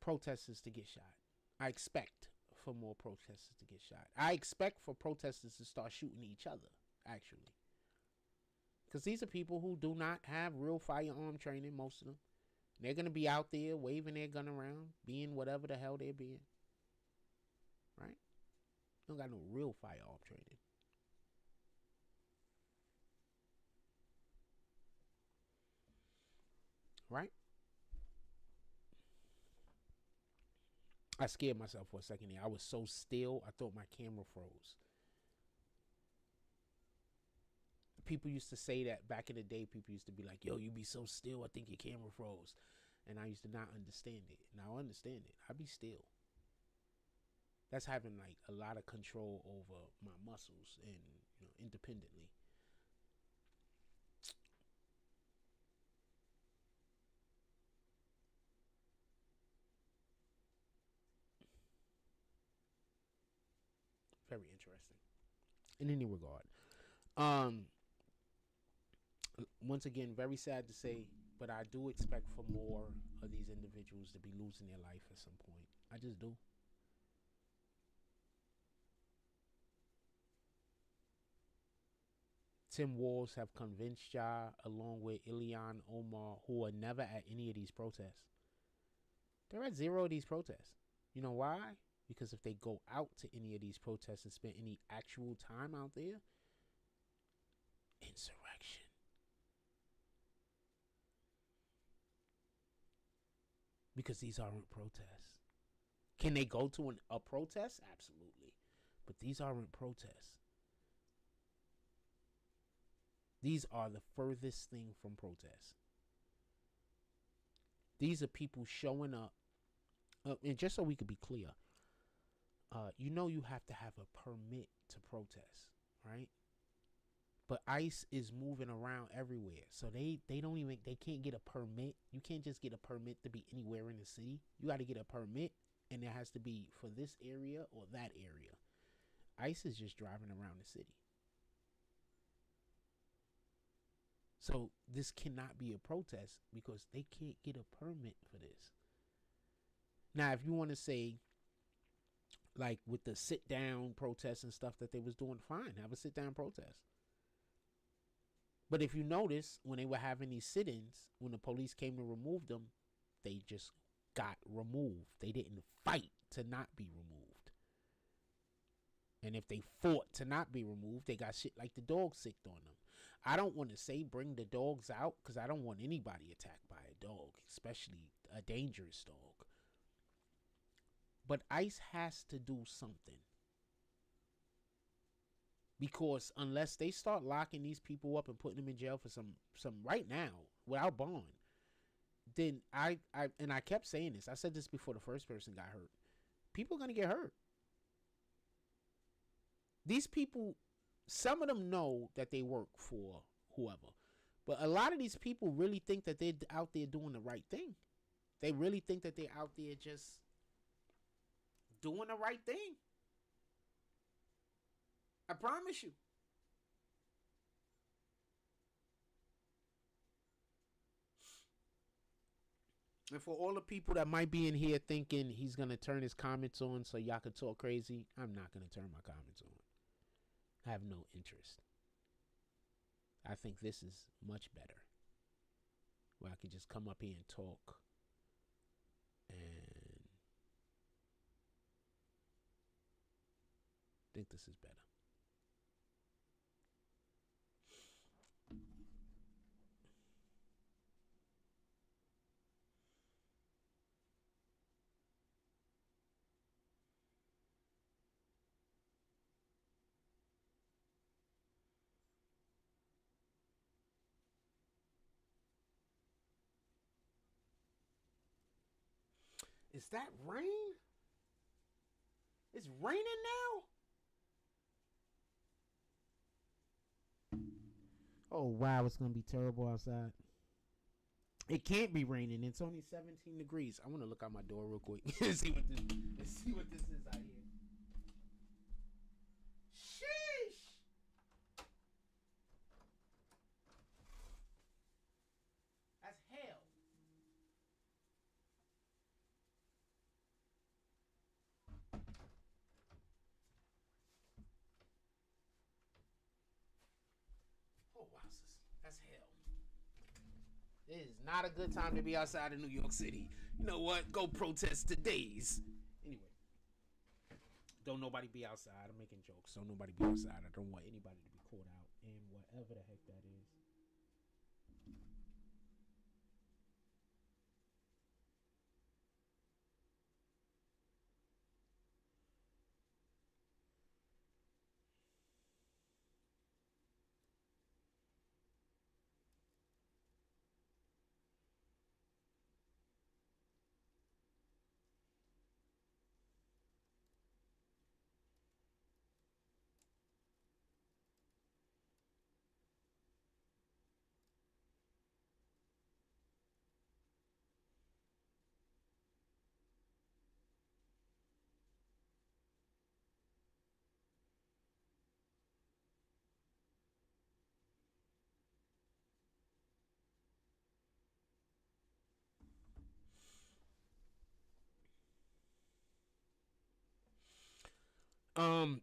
protesters to get shot. I expect for more protesters to get shot. I expect for protesters to start shooting each other, actually. Because these are people who do not have real firearm training, most of them. They're going to be out there waving their gun around, being whatever the hell they're being. Right? Don't got no real firearm training. Right? I scared myself for a second there. I was so still, I thought my camera froze. People used to say that back in the day. People used to be like, yo, you be so still, I think your camera froze. And I used to not understand it. Now I understand it. I be still. That's having like a lot of control over my muscles and independently. Very interesting. In any regard. Once again, very sad to say, but I do expect for more of these individuals to be losing their life at some point. I just do. Tim Walz have convinced y'all, along with Ilhan Omar, who are never at any of these protests. They're at zero of these protests. You know why? Because if they go out to any of these protests and spend any actual time out there, insurrection. Because these aren't protests. Can they go to a protest? Absolutely. But these aren't protests. These are the furthest thing from protests. These are people showing up. And just so we could be clear, you have to have a permit to protest, right? But ICE is moving around everywhere. So they can't get a permit. You can't just get a permit to be anywhere in the city. You got to get a permit, and it has to be for this area or that area. ICE is just driving around the city. So this cannot be a protest because they can't get a permit for this. Now, if you want to say, like with the sit down protests and stuff that they was doing, fine, have a sit down protest. But if you notice, when they were having these sit-ins, when the police came to remove them, they just got removed. They didn't fight to not be removed. And if they fought to not be removed, they got shit like the dog sicked on them. I don't want to say bring the dogs out because I don't want anybody attacked by a dog, especially a dangerous dog. But ICE has to do something. Because unless they start locking these people up and putting them in jail for some right now, without bond, then I kept saying this. I said this before the first person got hurt. People are going to get hurt. These people, some of them know that they work for whoever. But a lot of these people really think that they're out there doing the right thing. They really think that they're out there just doing the right thing. I promise you. And for all the people that might be in here thinking he's going to turn his comments on so y'all can talk crazy, I'm not going to turn my comments on. I have no interest. I think this is much better, where I can just come up here and talk, and I think this is better. Is that rain? It's raining now? Oh, wow. It's going to be terrible outside. It can't be raining. It's only 17 degrees. I want to look out my door real quick and see what this is out here. Sheesh. That's hell. Oh, wow. That's hell. It is not a good time to be outside of New York City. You know what? Go protest the days. Anyway. Don't nobody be outside. I'm making jokes. Don't nobody be outside. I don't want anybody to be caught out in whatever the heck that is.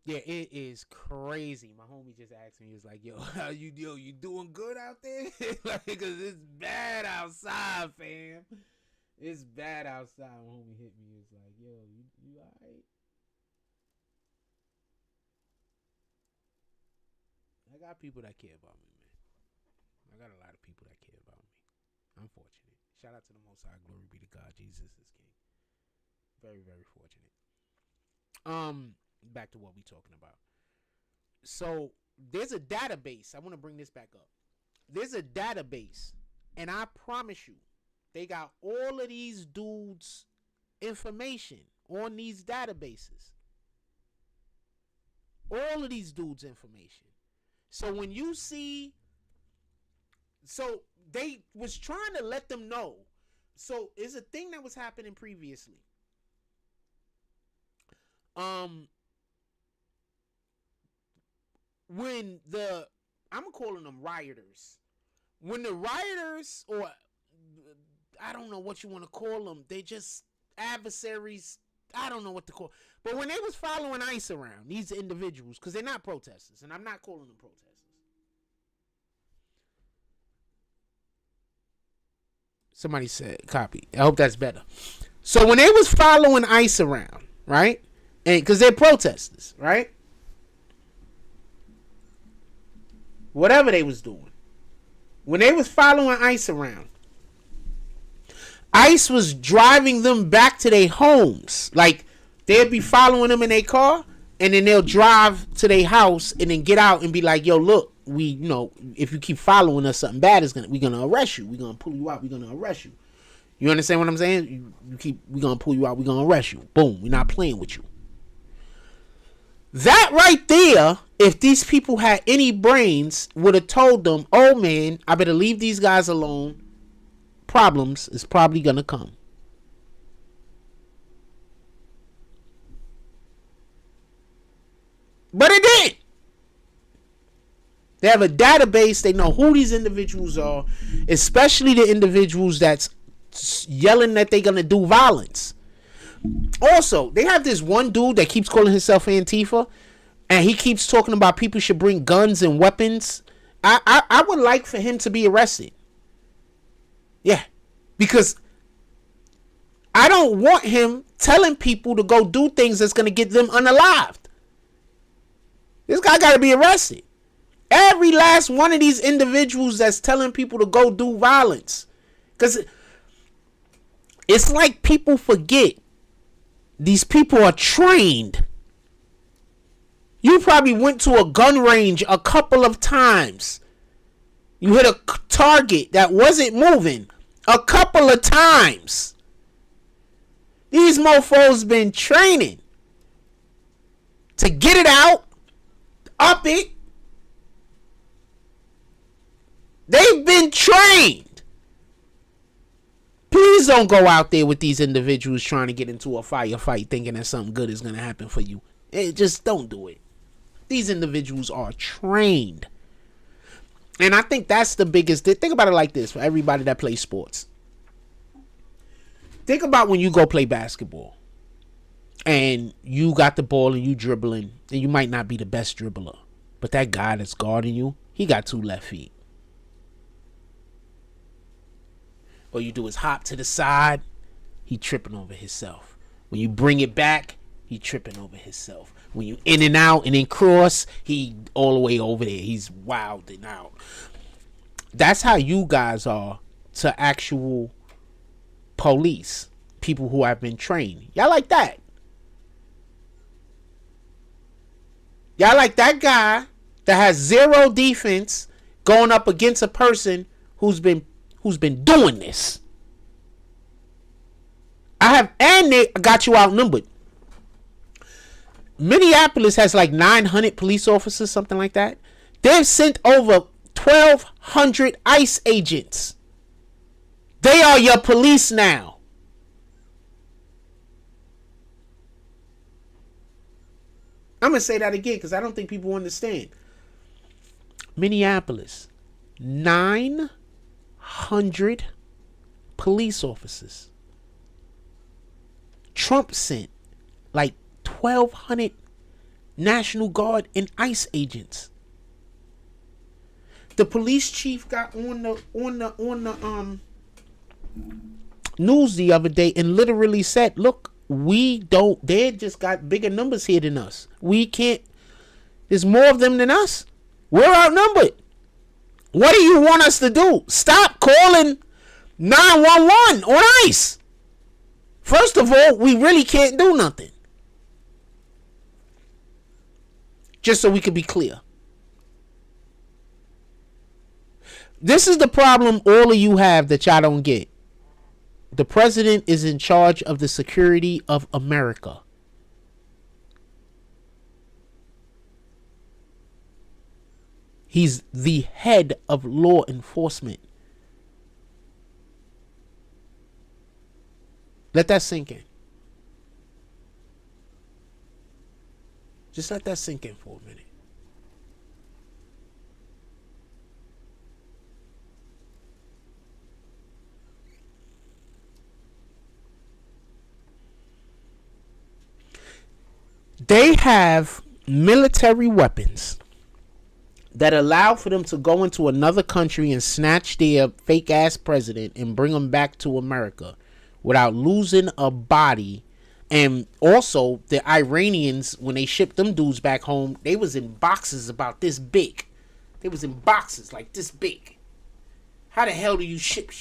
Yeah, it is crazy. My homie just asked me, he was like, yo, you doing good out there? Like, cause it's bad outside, fam. It's bad outside. My homie hit me. It's like, yo, you alright? I got people that care about me, man. I got a lot of people that care about me. I'm fortunate. Shout out to the Most High. Glory be to God. Jesus is King. Very, very fortunate. Back to what we talking about. So there's a database. I want to bring this back up. There's a database, and I promise you, they got all of these dudes' information on these databases. All of these dudes' information. So when you see, so they was trying to let them know. So it's a thing that was happening previously. When I'm calling them rioters. When the rioters, or I don't know what you want to call them, they just adversaries. I don't know what to call. But when they was following ICE around, these individuals, because they're not protesters, and I'm not calling them protesters. Somebody said copy. I hope that's better. So when they was following ICE around, right? And because they're protesters, right? Whatever they was doing. When they was following ICE around, ICE was driving them back to their homes. Like, they'd be following them in their car, and then they'll drive to their house and then get out and be like, yo, look, if you keep following us, something bad is we're gonna arrest you. We're gonna pull you out. We're gonna arrest you. You understand what I'm saying? We're going to pull you out. We're going to arrest you. Boom. We're not playing with you. That right there, if these people had any brains, would have told them, oh man, I better leave these guys alone. Problems is probably going to come. But it didn't. They have a database. They know who these individuals are, especially the individuals that's yelling that they're going to do violence. Also, they have this one dude that keeps calling himself Antifa, and he keeps talking about people should bring guns and weapons. I would like for him to be arrested. Yeah, because I don't want him telling people to go do things that's going to get them unalived. This guy got to be arrested. Every last one of these individuals that's telling people to go do violence. Because it's like people forget these people are trained. You probably went to a gun range a couple of times. You hit a target that wasn't moving a couple of times. These mofos been training to get it out, up it. They've been trained. Please don't go out there with these individuals trying to get into a firefight thinking that something good is going to happen for you. Just don't do it. These individuals are trained. And I think that's the biggest. Think about it like this for everybody that plays sports. Think about when you go play basketball and you got the ball and you dribbling, and you might not be the best dribbler, but that guy that's guarding you, he got 2 left feet. All you do is hop to the side, he tripping over himself. When you bring it back, he tripping over himself. When you in and out and then cross, he all the way over there. He's wilding out. That's how you guys are to actual police. People who have been trained. Y'all like that. Y'all like that guy that has 0 defense going up against a person who's been doing this. And they got you outnumbered. Minneapolis has like 900 police officers, something like that. They've sent over 1,200 ICE agents. They are your police now. I'm going to say that again because I don't think people understand. Minneapolis, 900 police officers. Trump sent like 1,200 National Guard and ICE agents. The police chief got on the news the other day and literally said, "Look, they just got bigger numbers here than us. We can't. There's more of them than us. We're outnumbered. What do you want us to do? Stop calling 911 on ICE. First of all, we really can't do nothing." Just so we can be clear. This is the problem all of you have that y'all don't get. The president is in charge of the security of America. He's the head of law enforcement. Let that sink in. Just let that sink in for a minute. They have military weapons that allow for them to go into another country and snatch their fake ass president and bring them back to America without losing a body. And also the Iranians, when they shipped them dudes back home, they was in boxes about this big. They was in boxes like this big. How the hell do you ship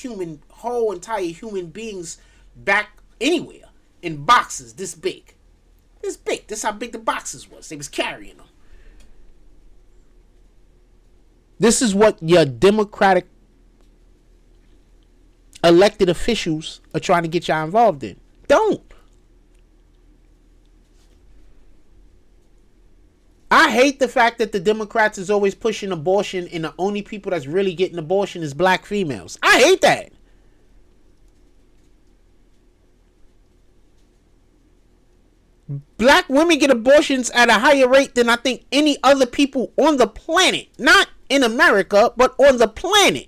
whole entire human beings back anywhere in boxes this big? This big. This how big the boxes was. They was carrying them. This is what your Democratic elected officials are trying to get y'all involved in. Don't. I hate the fact that the Democrats is always pushing abortion and the only people that's really getting abortion is black females. I hate that. Black women get abortions at a higher rate than I think any other people on the planet. Not in America, but on the planet.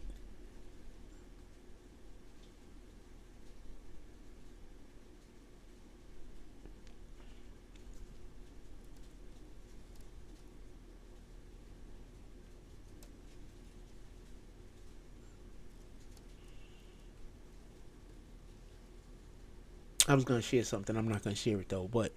I was going to share something. I'm not going to share it though, but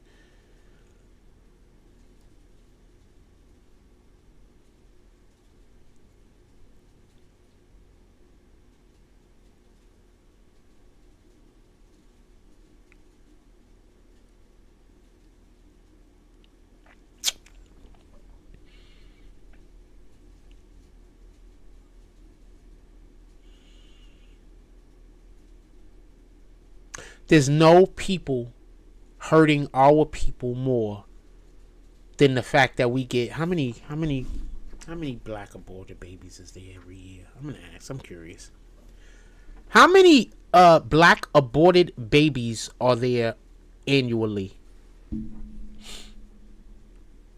there's no people hurting our people more than the fact that we get how many black aborted babies is there every year? I'm gonna ask. I'm curious. How many black aborted babies are there annually?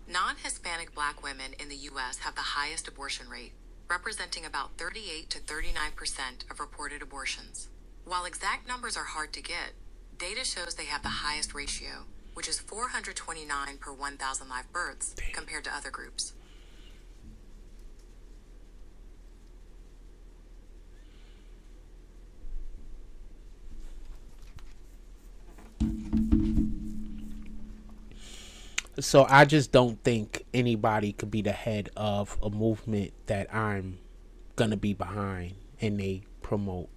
Non-Hispanic black women in the U.S. have the highest abortion rate, representing about 38 to 39% of reported abortions. While exact numbers are hard to get, data shows they have the highest ratio, which is 429 per 1,000 live births, compared to other groups. So I just don't think anybody could be the head of a movement that I'm gonna be behind and they promote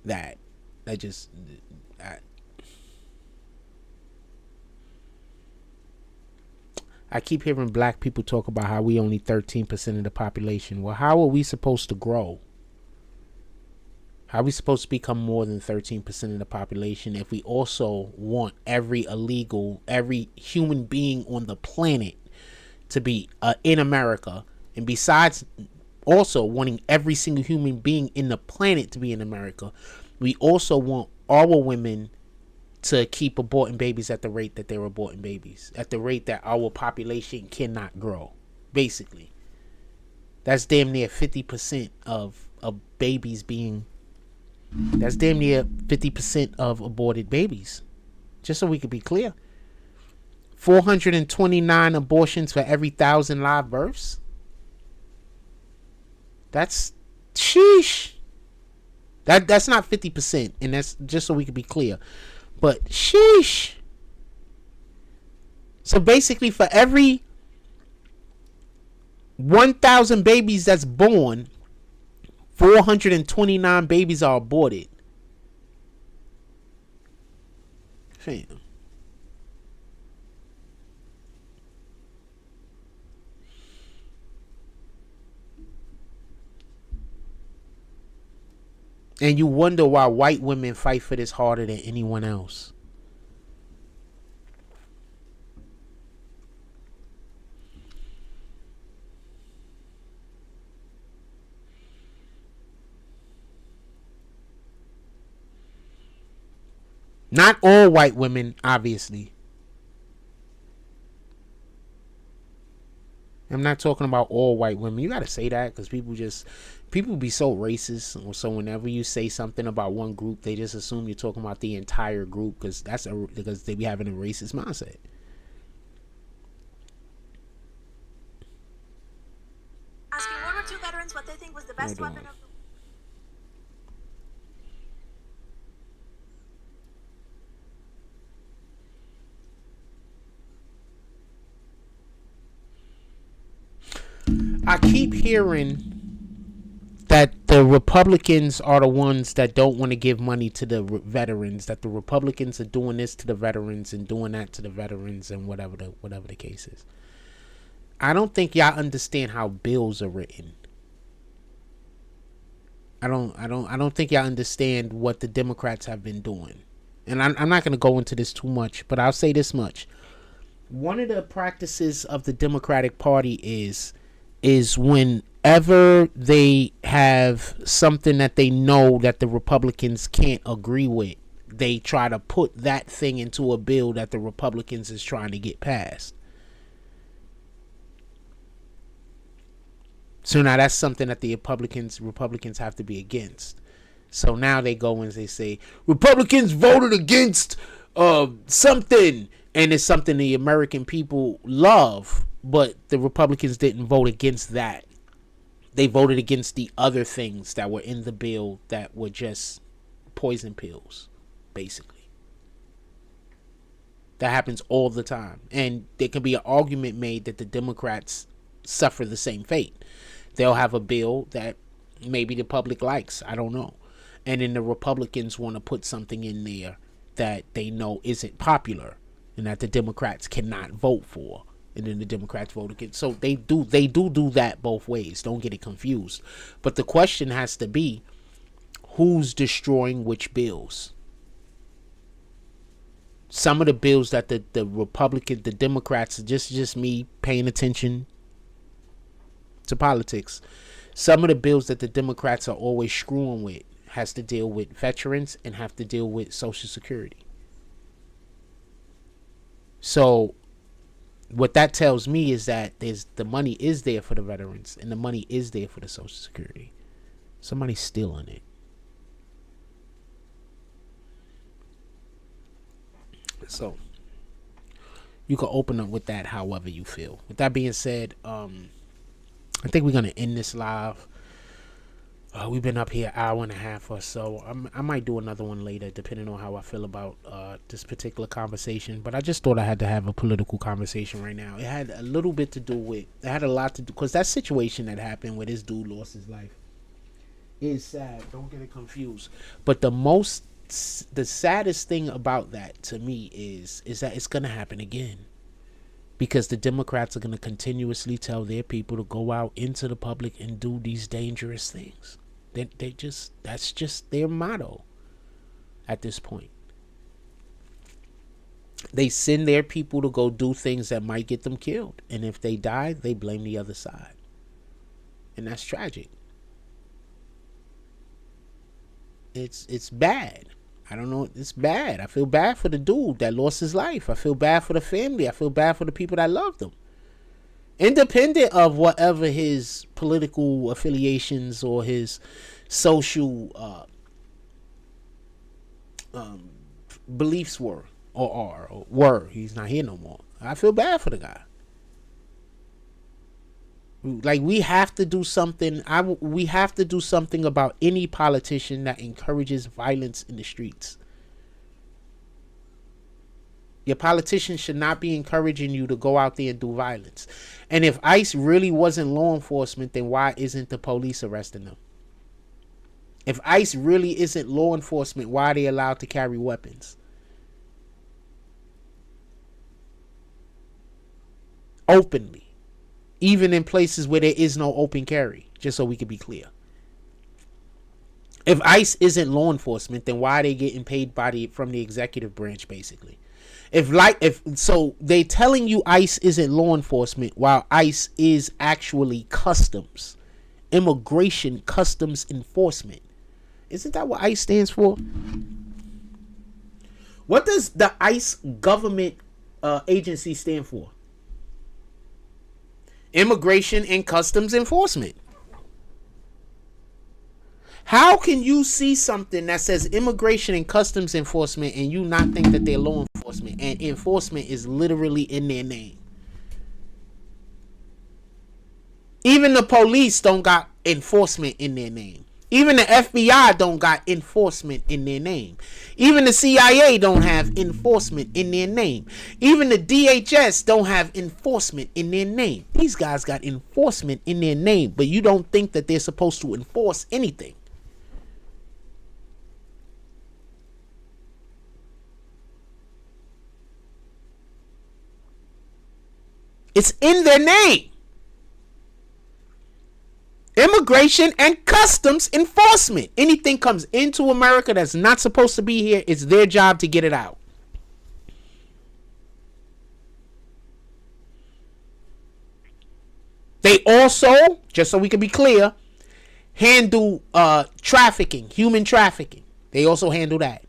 that. I keep hearing black people talk about how we only 13% of the population. Well, how are we supposed to grow? How are we supposed to become more than 13% of the population if we also want every human being on the planet to be in America? And besides also wanting every single human being in the planet to be in America, we also want our women to keep aborting babies at the rate that they're aborting babies, at the rate that our population cannot grow. Basically, that's damn near 50% of babies being. That's damn near 50% of aborted babies. Just so we could be clear. 429 abortions for every 1,000 live births. That's sheesh. That's not 50%, and that's just so we could be clear. But sheesh. So basically, for every 1,000 babies that's born, 429 babies are aborted. Fam. And you wonder why white women fight for this harder than anyone else. Not all white women, obviously. I'm not talking about all white women. You gotta say that because people be so racist. So whenever you say something about one group, they just assume you're talking about the entire group because they be having a racist mindset. Asking World War II veterans what they think was the best weapon of the I keep hearing that the Republicans are the ones that don't want to give money to the veterans, that the Republicans are doing this to the veterans and doing that to the veterans and whatever the case is. I don't think y'all understand how bills are written. I don't think y'all understand what the Democrats have been doing. And I'm not going to go into this too much, but I'll say this much. One of the practices of the Democratic Party is whenever they have something that they know that the Republicans can't agree with, they try to put that thing into a bill that the Republicans is trying to get passed. So now that's something that the Republicans have to be against. So now they go and they say Republicans voted against something, and it's something the American people love, but the Republicans didn't vote against that. They voted against the other things that were in the bill that were just poison pills, basically. That happens all the time. And there can be an argument made that the Democrats suffer the same fate. They'll have a bill that maybe the public likes. I don't know. And then the Republicans want to put something in there that they know isn't popular and that the Democrats cannot vote for. And then the Democrats vote against. So they do that both ways. Don't get it confused. But the question has to be, who's destroying which bills? Some of the bills that the Democrats, just me paying attention to politics, some of the bills that the Democrats are always screwing with has to deal with veterans and have to deal with Social Security. So what that tells me is that the money is there for the veterans and the money is there for the Social Security. Somebody's stealing it. So you can open up with that however you feel. With that being said, I think we're going to end this live. We've been up here an hour and a half or so. I might do another one later, depending on how I feel about this particular conversation. But I just thought I had to have a political conversation right now. It had a little bit to do with, it had a lot to do, because that situation that happened where this dude lost his life is sad. Don't get it confused. But the saddest thing about that to me is that it's going to happen again. Because the Democrats are going to continuously tell their people to go out into the public and do these dangerous things. That's just their motto at this point. They send their people to go do things that might get them killed. And if they die, they blame the other side. And that's tragic. It's bad. I don't know. It's bad. I feel bad for the dude that lost his life. I feel bad for the family. I feel bad for the people that loved him. Independent of whatever his political affiliations or his social beliefs were or were. He's not here no more. I feel bad for the guy. Like, we have to do something. We have to do something about any politician that encourages violence in the streets. Your politician should not be encouraging you to go out there and do violence. And if ICE really wasn't law enforcement, then why isn't the police arresting them? If ICE really isn't law enforcement, why are they allowed to carry weapons? Openly. Even in places where there is no open carry, just so we can be clear. If ICE isn't law enforcement, then why are they getting paid from the executive branch, basically? So they telling you ICE isn't law enforcement while ICE is actually customs, immigration customs enforcement. Isn't that what ICE stands for? What does the ICE government agency stand for? Immigration and Customs Enforcement. How can you see something that says Immigration and Customs Enforcement and you not think that they're law enforcement, and enforcement is literally in their name? Even the police don't got enforcement in their name. Even the FBI don't got enforcement in their name. Even the CIA don't have enforcement in their name. Even the DHS don't have enforcement in their name. These guys got enforcement in their name, but you don't think that they're supposed to enforce anything. It's in their name. Immigration and customs enforcement. Anything comes into America that's not supposed to be here, it's their job to get it out. They also, just so we can be clear, handle trafficking, human trafficking. They also handle that.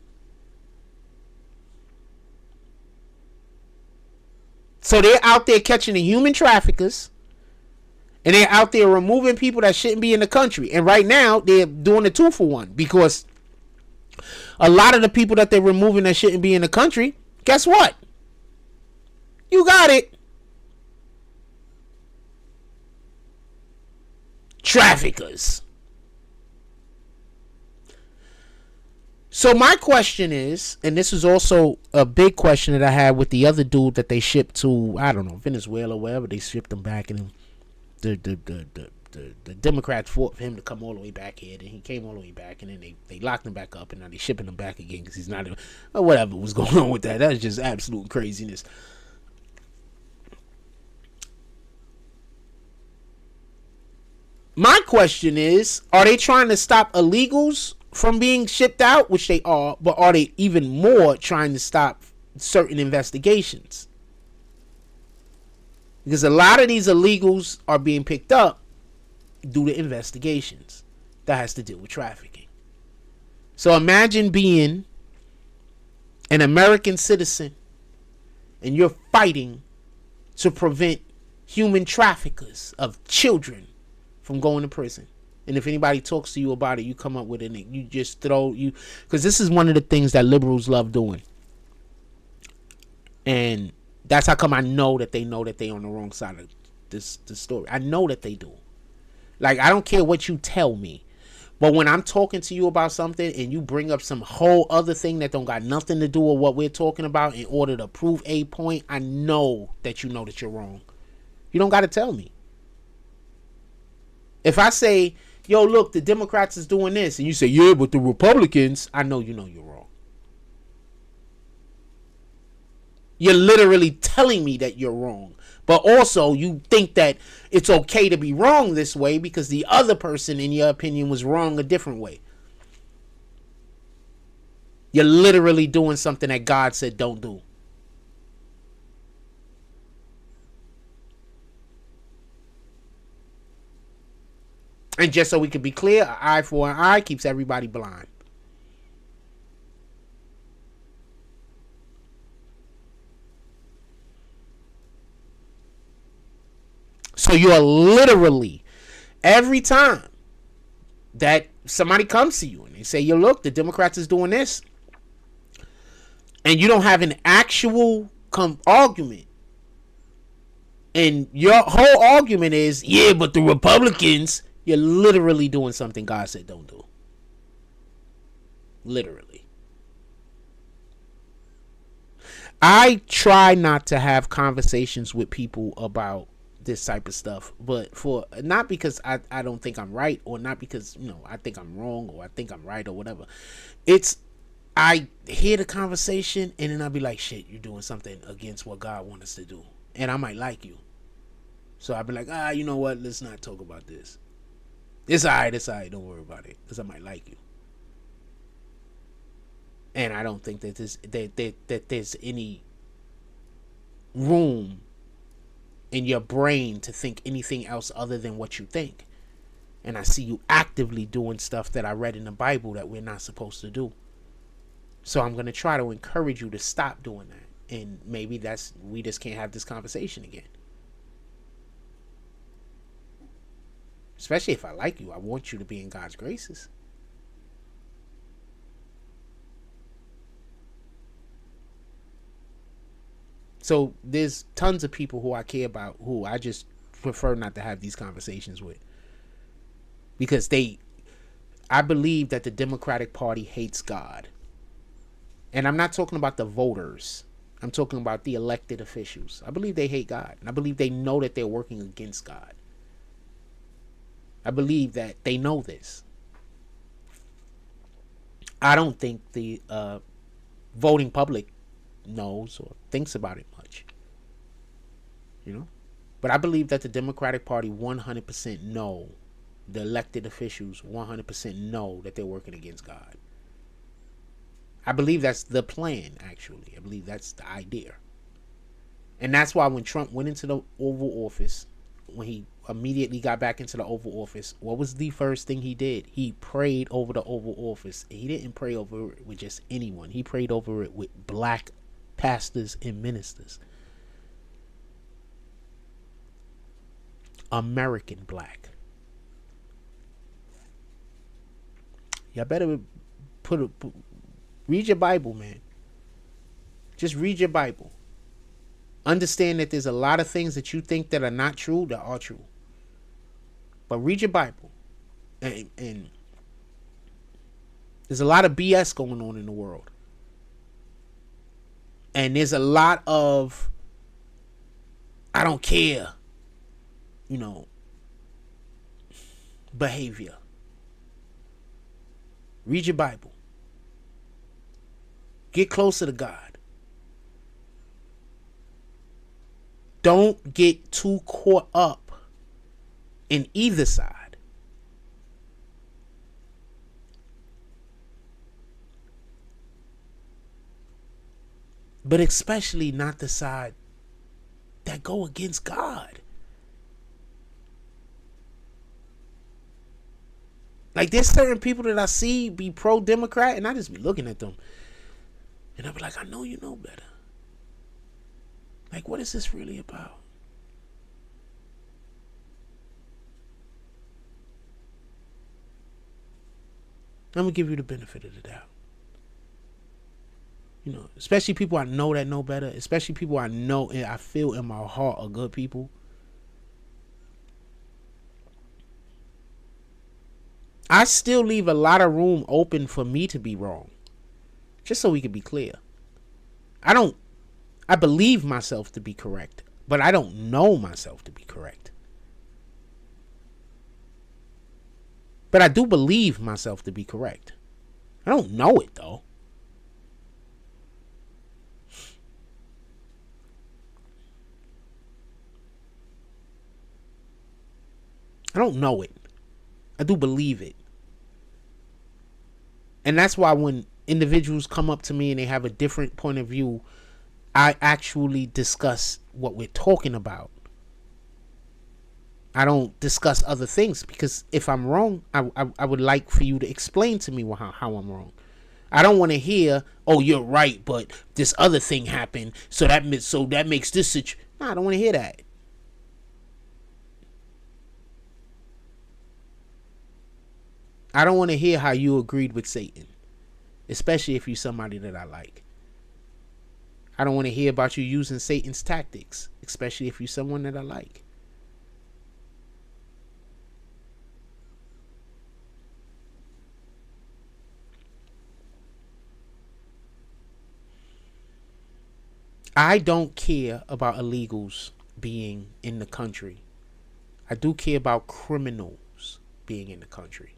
So they're out there catching the human traffickers, and they're out there removing people that shouldn't be in the country. And right now, they're doing a 2-for-1, because a lot of the people that they're removing that shouldn't be in the country, guess what? You got it. Traffickers. So my question is, and this is also a big question that I had with the other dude that they shipped to, I don't know, Venezuela, wherever they shipped him back, and the Democrats fought for him to come all the way back here, and he came all the way back, and then they locked him back up, and now they're shipping him back again because he's not, or whatever was going on with that. That's just absolute craziness. My question is, are they trying to stop illegals from being shipped out? Which they are, but are they even more trying to stop certain investigations? Because a lot of these illegals are being picked up due to investigations that has to deal with trafficking. So imagine being an American citizen and you're fighting to prevent human traffickers of children from going to prison. And if anybody talks to you about it, you come up with it and you just throw you, because this is one of the things that liberals love doing. And that's how come I know that they on the wrong side of this story. I know that they do. Like, I don't care what you tell me, but when I'm talking to you about something and you bring up some whole other thing that don't got nothing to do with what we're talking about in order to prove a point, I know that you're wrong. You don't got to tell me. If I say, yo, look, the Democrats is doing this, and you say, yeah, but the Republicans, I know you're wrong. You're literally telling me that you're wrong. But also, you think that it's okay to be wrong this way because the other person, in your opinion, was wrong a different way. You're literally doing something that God said don't do. And just so we can be clear, an eye for an eye keeps everybody blind. So you're literally, every time that somebody comes to you and they say, yo, look, the Democrats is doing this, and you don't have an actual argument, and your whole argument is, yeah, but the Republicans, you're literally doing something God said don't do. Literally. I try not to have conversations with people about this type of stuff, but for not because I don't think I'm right, or not because I think I'm wrong, or I think I'm right, or whatever. It's, I hear the conversation and then I'll be like, shit, you're doing something against what God wants us to do, and I might like you, so I'll be like, you know what, let's not talk about this. It's alright, don't worry about it, because I might like you. And I don't think that there's any room in your brain to think anything else other than what you think. And I see you actively doing stuff that I read in the Bible that we're not supposed to do. So I'm going to try to encourage you to stop doing that. And maybe we just can't have this conversation again. Especially if I like you. I want you to be in God's graces. So there's tons of people who I care about who I just prefer not to have these conversations with. Because I believe that the Democratic Party hates God. And I'm not talking about the voters. I'm talking about the elected officials. I believe they hate God. And I believe they know that they're working against God. I believe that they know this. I don't think the voting public knows or thinks about it much. But I believe that the Democratic Party 100% know the elected officials 100% know that they're working against God. I believe that's the plan, actually. I believe that's the idea. And that's why when Trump went into the Oval Office, when he immediately got back into the Oval Office, what was the first thing he did? He prayed over the Oval Office. He didn't pray over it with just anyone. He prayed over it with black pastors and ministers. American black. Y'all better read your Bible, man. Just read your Bible. Understand that there's a lot of things that you think that are not true that are true. But read your Bible. And there's a lot of BS going on in the world. And there's a lot of I don't care, behavior. Read your Bible. Get closer to God. Don't get too caught up in either side. But especially not the side that go against God. Like, there's certain people that I see be pro-Democrat, and I just be looking at them. And I be like, I know you know better. Like, what is this really about? I'm going to give you the benefit of the doubt. Especially people I know that know better. Especially people I know and I feel in my heart are good people. I still leave a lot of room open for me to be wrong. Just so we can be clear. I believe myself to be correct, but I don't know myself to be correct. But I do believe myself to be correct. I don't know it, though. I don't know it. I do believe it. And that's why when individuals come up to me and they have a different point of view, I actually discuss what we're talking about. I don't discuss other things, because if I'm wrong, I would like for you to explain to me how I'm wrong. I don't want to hear, oh, you're right, but this other thing happened, so that makes this situation. No, I don't want to hear that. I don't want to hear how you agreed with Satan, especially if you're somebody that I like. I don't want to hear about you using Satan's tactics, especially if you're someone that I like. I don't care about illegals being in the country. I do care about criminals being in the country.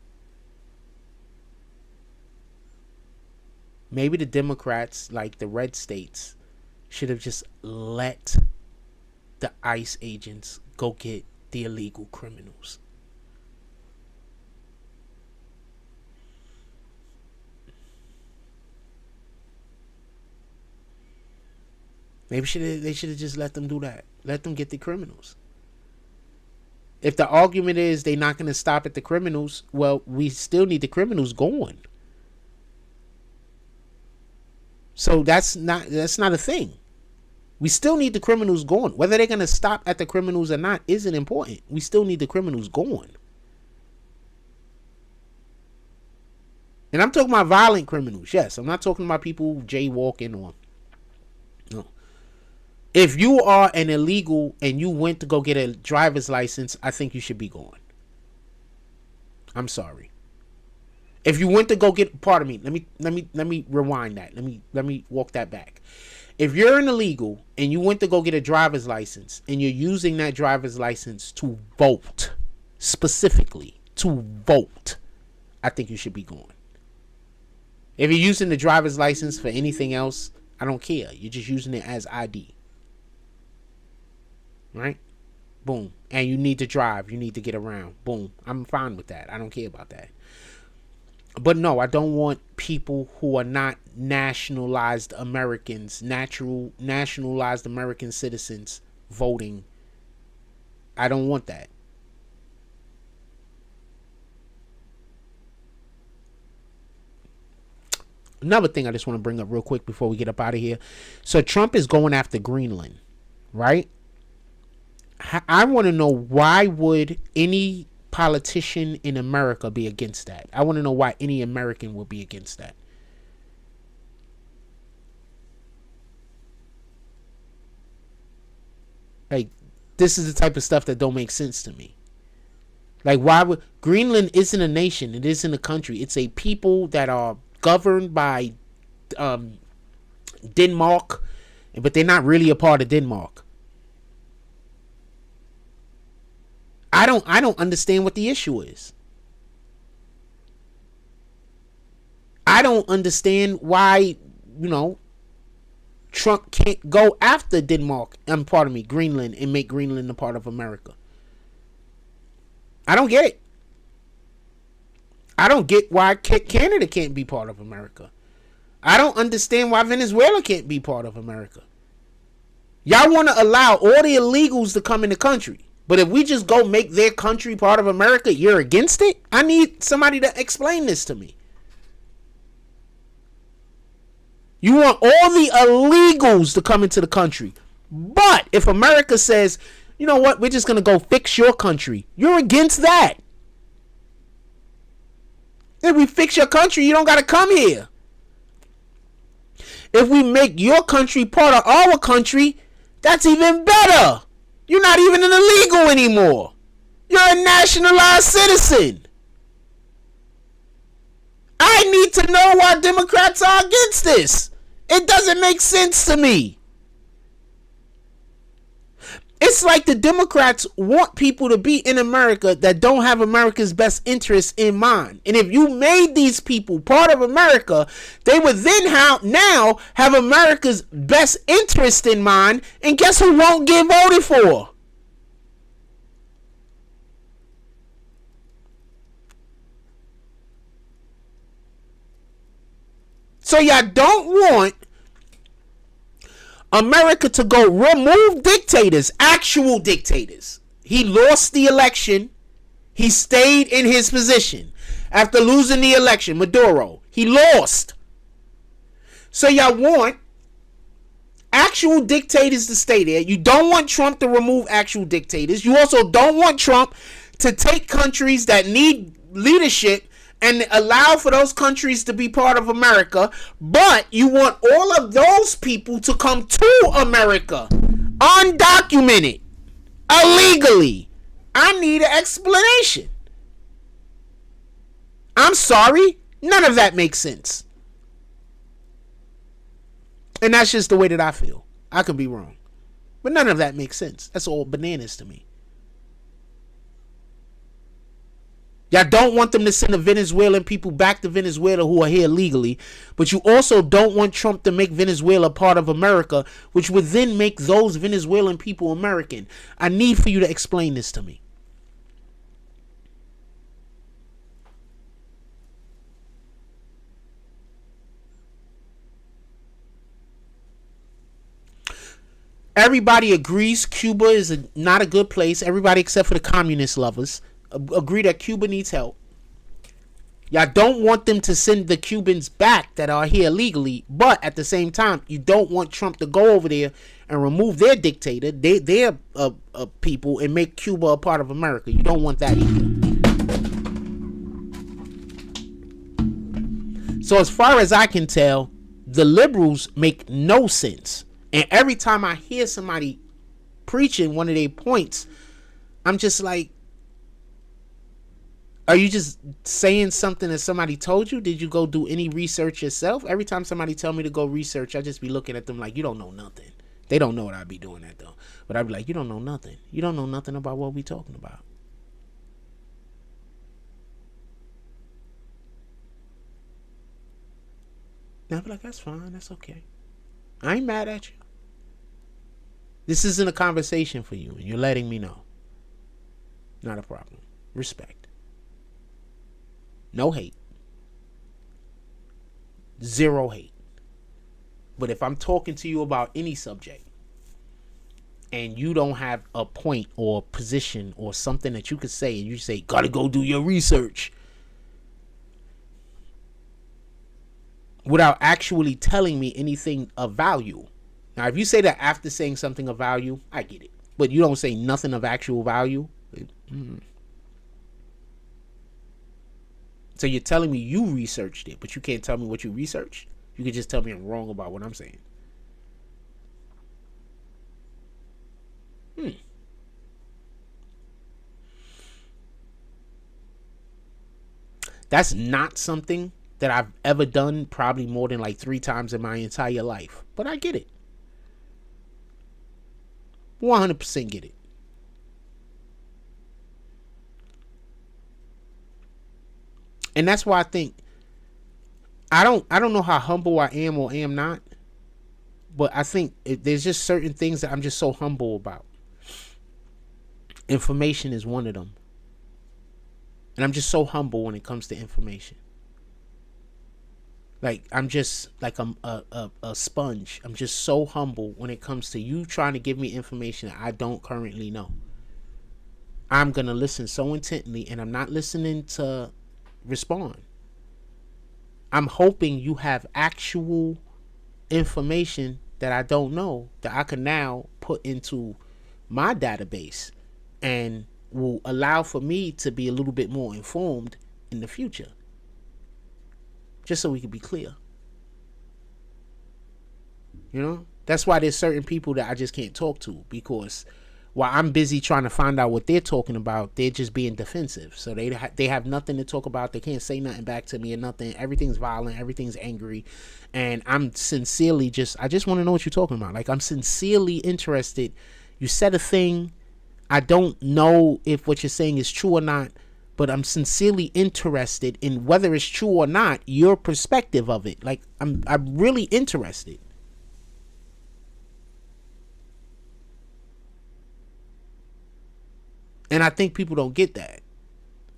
Maybe the Democrats, like the red states, should have just let the ICE agents go get the illegal criminals. Maybe they should have just let them do that. Let them get the criminals. If the argument is they're not going to stop at the criminals, well, we still need the criminals going. So that's not a thing. We still need the criminals going. Whether they're going to stop at the criminals or not isn't important. We still need the criminals going. And I'm talking about violent criminals. Yes, I'm not talking about people jaywalking or... No. If you are an illegal and you went to go get a driver's license, I think you should be going. I'm sorry. If you went to go get... Pardon me. Let me rewind that. Let me walk that back. If you're an illegal and you went to go get a driver's license and you're using that driver's license to vote, specifically to vote, I think you should be going. If you're using the driver's license for anything else, I don't care. You're just using it as ID. Right? Boom. and you need to drive, you need to get around. Boom. I'm fine with that. I don't care about that. But no, I don't want people who are not nationalized Americans, nationalized American citizens voting. I don't want that. Another thing I just want to bring up real quick before we get up out of here. So Trump is going after Greenland, right? I want to know, why would any politician in America be against that? I want to know why any American would be against that. Like, this is the type of stuff that don't make sense to me. Like, why would Greenland isn't a nation? It isn't a country. It's a people that are governed by Denmark, but they're not really a part of Denmark. I don't understand what the issue is. I don't understand why, Trump can't go after Denmark, Greenland, and make Greenland a part of America. I don't get it. I don't get why Canada can't be part of America. I don't understand why Venezuela can't be part of America. Y'all want to allow all the illegals to come in the country, but if we just go make their country part of America, you're against it? I need somebody to explain this to me. You want all the illegals to come into the country, but if America says, you know what, we're just going to go fix your country, you're against that. If we fix your country, you don't got to come here. If we make your country part of our country, that's even better. You're not even an illegal anymore. You're a nationalized citizen. I need to know why Democrats are against this. It doesn't make sense to me. It's like the Democrats want people to be in America that don't have America's best interests in mind. And if you made these people part of America, they would then now have America's best interest in mind. And guess who won't get voted for? So y'all don't want America to go remove dictators, actual dictators. He lost the election. He stayed in his position after losing the election. Maduro, he lost. So y'all want actual dictators to stay there. You don't want Trump to remove actual dictators. You also don't want Trump to take countries that need leadership and allow for those countries to be part of America. But you want all of those people to come to America undocumented, illegally. I need an explanation. I'm sorry. None of that makes sense. And that's just the way that I feel. I could be wrong. But none of that makes sense. That's all bananas to me. Y'all don't want them to send the Venezuelan people back to Venezuela who are here legally. But you also don't want Trump to make Venezuela part of America, which would then make those Venezuelan people American. I need for you to explain this to me. Everybody agrees Cuba is not a good place. Everybody except for the communist lovers agree that Cuba needs help. Y'all don't want them to send the Cubans back that are here legally, but at the same time, you don't want Trump to go over there and remove their dictator, their people, and make Cuba a part of America. You don't want that either. So as far as I can tell, the liberals make no sense. And every time I hear somebody preaching one of their points, I'm just like, are you just saying something that somebody told you? Did you go do any research yourself? Every time somebody tell me to go research, I just be looking at them like, you don't know nothing. They don't know what I be doing that though. But I be like, you don't know nothing. You don't know nothing about what we talking about. Now I be like, that's fine. That's okay. I ain't mad at you. This isn't a conversation for you, and you're letting me know. Not a problem. Respect. No hate. Zero hate. But if I'm talking to you about any subject and you don't have a point or position or something that you could say, and you say, gotta go do your research, without actually telling me anything of value. Now, if you say that after saying something of value, I get it. But you don't say nothing of actual value. So you're telling me you researched it, but you can't tell me what you researched? You can just tell me I'm wrong about what I'm saying. That's not something that I've ever done probably more than like 3 times in my entire life. But I get it. 100% get it. And that's why I think I don't know how humble I am or am not, but I think there's just certain things that I'm just so humble about. Information is one of them. And I'm just so humble when it comes to information. Like, I'm just like a sponge. I'm just so humble when it comes to you trying to give me information that I don't currently know. I'm going to listen so intently, and I'm not listening to respond. I'm hoping you have actual information that I don't know that I can now put into my database and will allow for me to be a little bit more informed in the future. Just so we can be clear. You know? That's why there's certain people that I just can't talk to, because while I'm busy trying to find out what they're talking about, they're just being defensive. So they have nothing to talk about. They can't say nothing back to me or nothing. Everything's violent. Everything's angry. And I'm sincerely I just want to know what you're talking about. Like, I'm sincerely interested. You said a thing. I don't know if what you're saying is true or not, but I'm sincerely interested in whether it's true or not, your perspective of it. Like, I'm really interested. And I think people don't get that.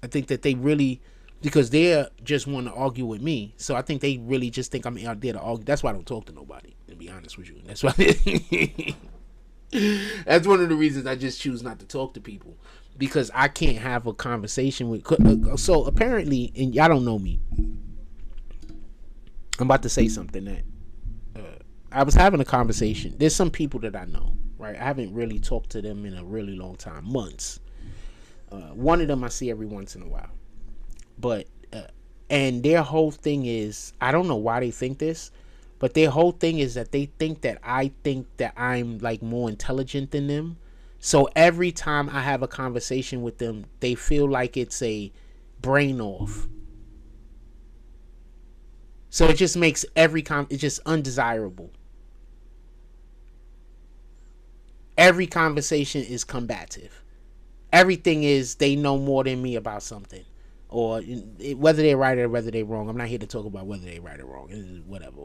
I think that they really, because they just want to argue with me. So I think they really just think I'm out there to argue. That's why I don't talk to nobody, to be honest with you. That's why. That's one of the reasons I just choose not to talk to people, because I can't have a conversation with. So apparently, and y'all don't know me, I'm about to say something that I was having a conversation. There's some people that I know, right? I haven't really talked to them in a really long time, months. One of them I see every once in a while, but and their whole thing is, I don't know why they think this, but their whole thing is that they think that I'm like more intelligent than them. So every time I have a conversation with them, they feel like it's a brain off. So it just makes it's just undesirable. Every conversation is combative. Everything is, they know more than me about something. Or whether they're right or whether they're wrong. I'm not here to talk about whether they're right or wrong. Whatever.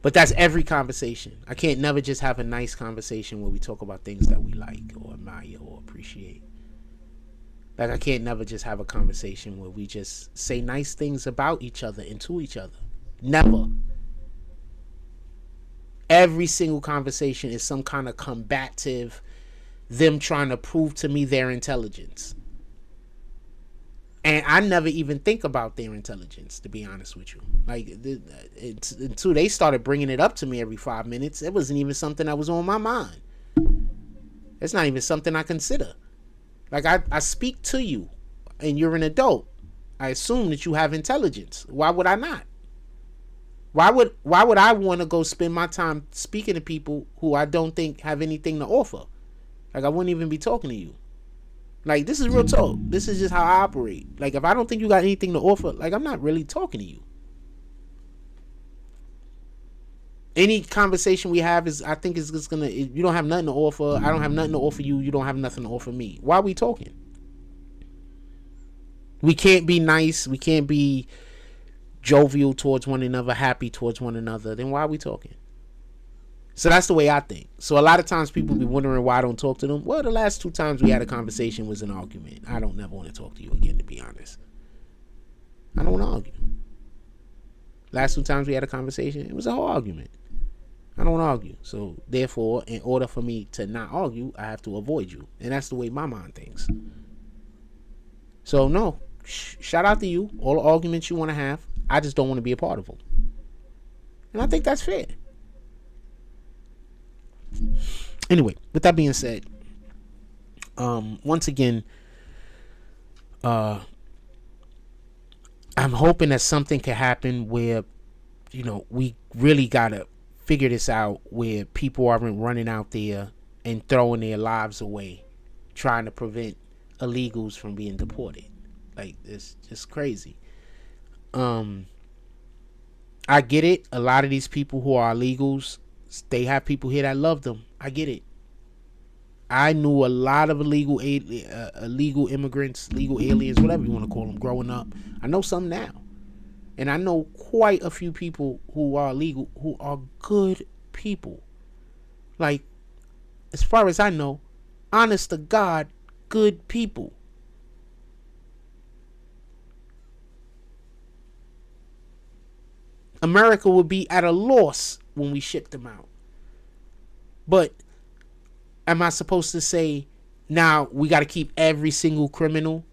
But that's every conversation. I can't never just have a nice conversation where we talk about things that we like or admire or appreciate. Like, I can't never just have a conversation where we just say nice things about each other and to each other. Never. Every single conversation is some kind of combative, them trying to prove to me their intelligence. And I never even think about their intelligence, to be honest with you. Like, until they started bringing it up to me every 5 minutes, it wasn't even something that was on my mind. It's not even something I consider. Like, I speak to you, and you're an adult. I assume that you have intelligence. Why would I not? Why would I want to go spend my time speaking to people who I don't think have anything to offer? Like, I wouldn't even be talking to you. Like, this is real talk. This is just how I operate. Like, if I don't think you got anything to offer, like, I'm not really talking to you. Any conversation we have is, I think, is just gonna, you don't have nothing to offer. I don't have nothing to offer you. You don't have nothing to offer me. Why are we talking? We can't be nice. We can't be jovial towards one another, happy towards one another. Then why are we talking? So that's the way I think. So a lot of times people be wondering why I don't talk to them. Well, the last 2 times we had a conversation was an argument. I don't never want to talk to you again, to be honest. I don't want to argue. Last 2 times we had a conversation, it was a whole argument. I don't want to argue. So therefore, in order for me to not argue, I have to avoid you. And that's the way my mind thinks. So no, shout out to you. All the arguments you want to have, I just don't want to be a part of them. And I think that's fair. Anyway, with that being said, once again, I'm hoping that something can happen where, we really gotta figure this out, where people aren't running out there and throwing their lives away trying to prevent illegals from being deported. Like, it's just crazy. I get it. A lot of these people who are illegals, they have people here that love them. I get it. I knew a lot of illegal immigrants, legal aliens, whatever you want to call them, growing up. I know some now. And I know quite a few people who are illegal who are good people. Like, as far as I know, honest to God, good people. America would be at a loss when we ship them out. But am I supposed to say, now we got to keep every single criminal?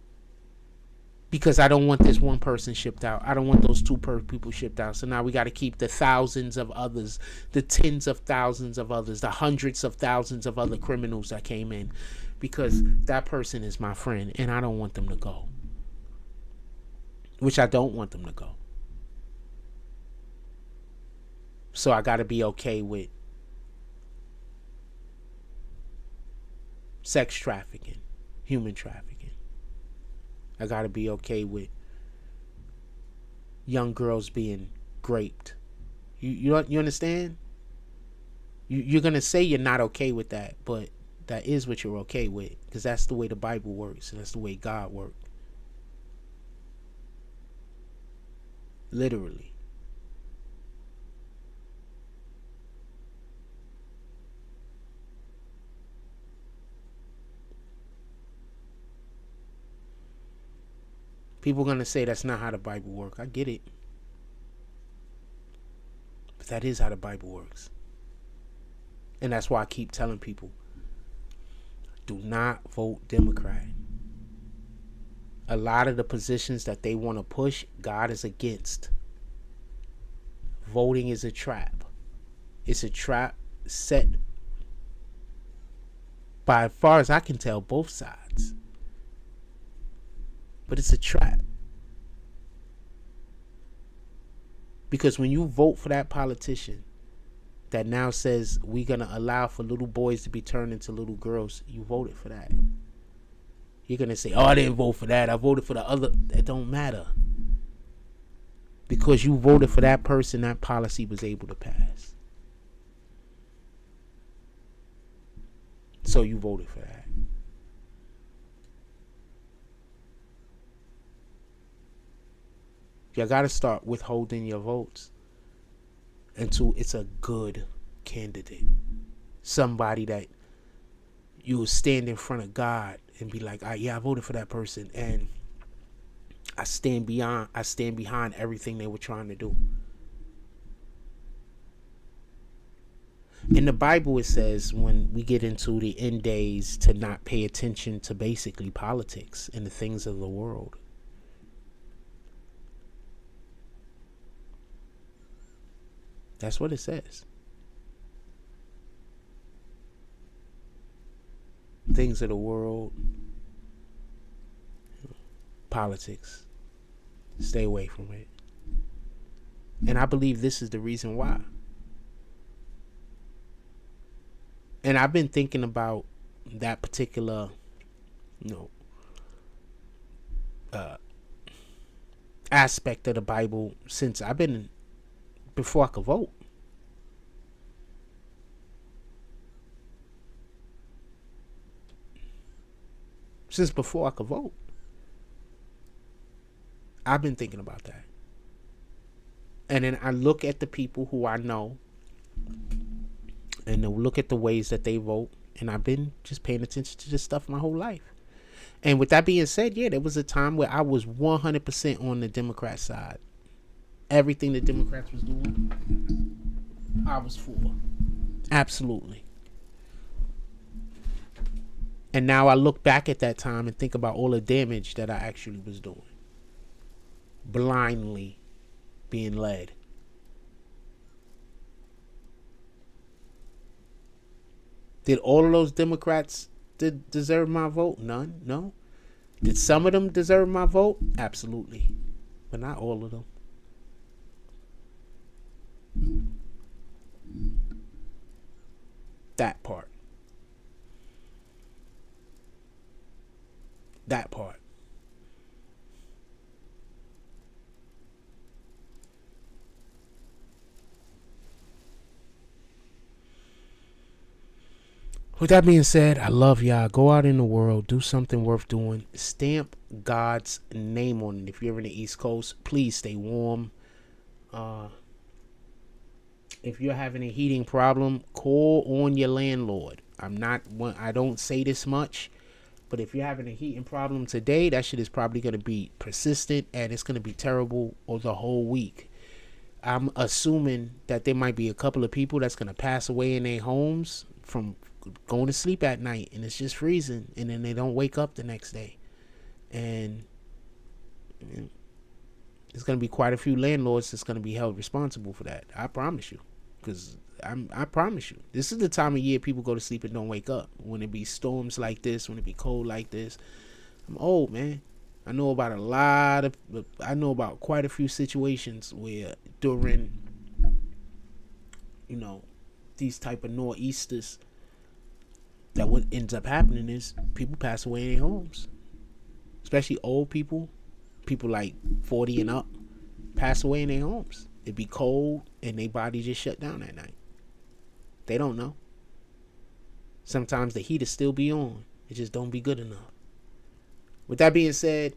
Because I don't want this one person shipped out. I don't want those 2 people shipped out. So now we got to keep the thousands of others, the tens of thousands of others, the hundreds of thousands of other criminals that came in. Because that person is my friend and I don't want them to go. Which I don't want them to go. So I got to be okay with sex trafficking, human trafficking. I got to be okay with young girls being raped. You understand? You're going to say you're not okay with that, but that is what you're okay with, because that's the way the Bible works and that's the way God worked. Literally. People are going to say that's not how the Bible works. I get it. But that is how the Bible works. And that's why I keep telling people, do not vote Democrat. A lot of the positions that they want to push, God is against. Voting is a trap. It's a trap set by, as far as I can tell, both sides. But it's a trap. Because when you vote for that politician that now says we're going to allow for little boys to be turned into little girls, you voted for that. You're going to say, oh, I didn't vote for that. I voted for the other. It don't matter. Because you voted for that person, that policy was able to pass. So you voted for that. You got to start withholding your votes until it's a good candidate. Somebody that you will stand in front of God and be like, yeah, I voted for that person and I stand behind everything they were trying to do. In the Bible, it says when we get into the end days to not pay attention to basically politics and the things of the world. That's what it says. Things of the world, politics, stay away from it. And I believe this is the reason why. And I've been thinking about that particular, aspect of the Bible since before I could vote. Since before I could vote. I've been thinking about that. And then I look at the people who I know and to look at the ways that they vote. And I've been just paying attention to this stuff my whole life. And with that being said, yeah, there was a time where I was 100% on the Democrat side. Everything the Democrats was doing, I was for. Absolutely. And now I look back at that time and think about all the damage that I actually was doing. Blindly being led. Did all of those Democrats deserve my vote? None. No. Did some of them deserve my vote? Absolutely. But not all of them. That part. That part. With that being said, I love y'all. Go out in the world, do something worth doing. Stamp God's name on it. If you're in the East Coast, please stay warm. If you're having a heating problem, call on your landlord. I don't say this much, but if you're having a heating problem today, that shit is probably going to be persistent and it's going to be terrible over the whole week. I'm assuming that there might be a couple of people that's going to pass away in their homes from going to sleep at night and it's just freezing and then they don't wake up the next day. And there's going to be quite a few landlords that's going to be held responsible for that. I promise you. Because I promise you, this is the time of year people go to sleep and don't wake up. When it be storms like this, when it be cold like this. I'm old, man. I know about quite a few situations where during, these type of nor'easters, that what ends up happening is people pass away in their homes. Especially old people like 40 and up, pass away in their homes. It be cold and their body just shut down at night. They don't know. Sometimes the heat will still be on. It just don't be good enough. With that being said,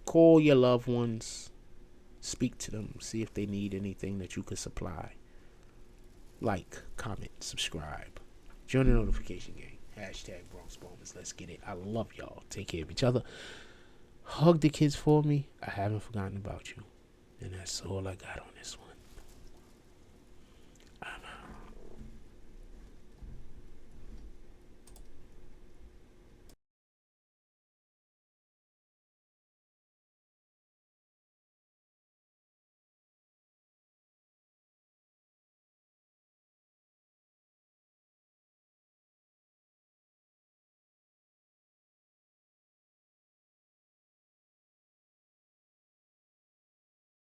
call your loved ones. Speak to them. See if they need anything that you could supply. Like, comment, subscribe. Join the notification gang. #BronxBombers. Let's get it. I love y'all. Take care of each other. Hug the kids for me. I haven't forgotten about you. And that's all I got on this one.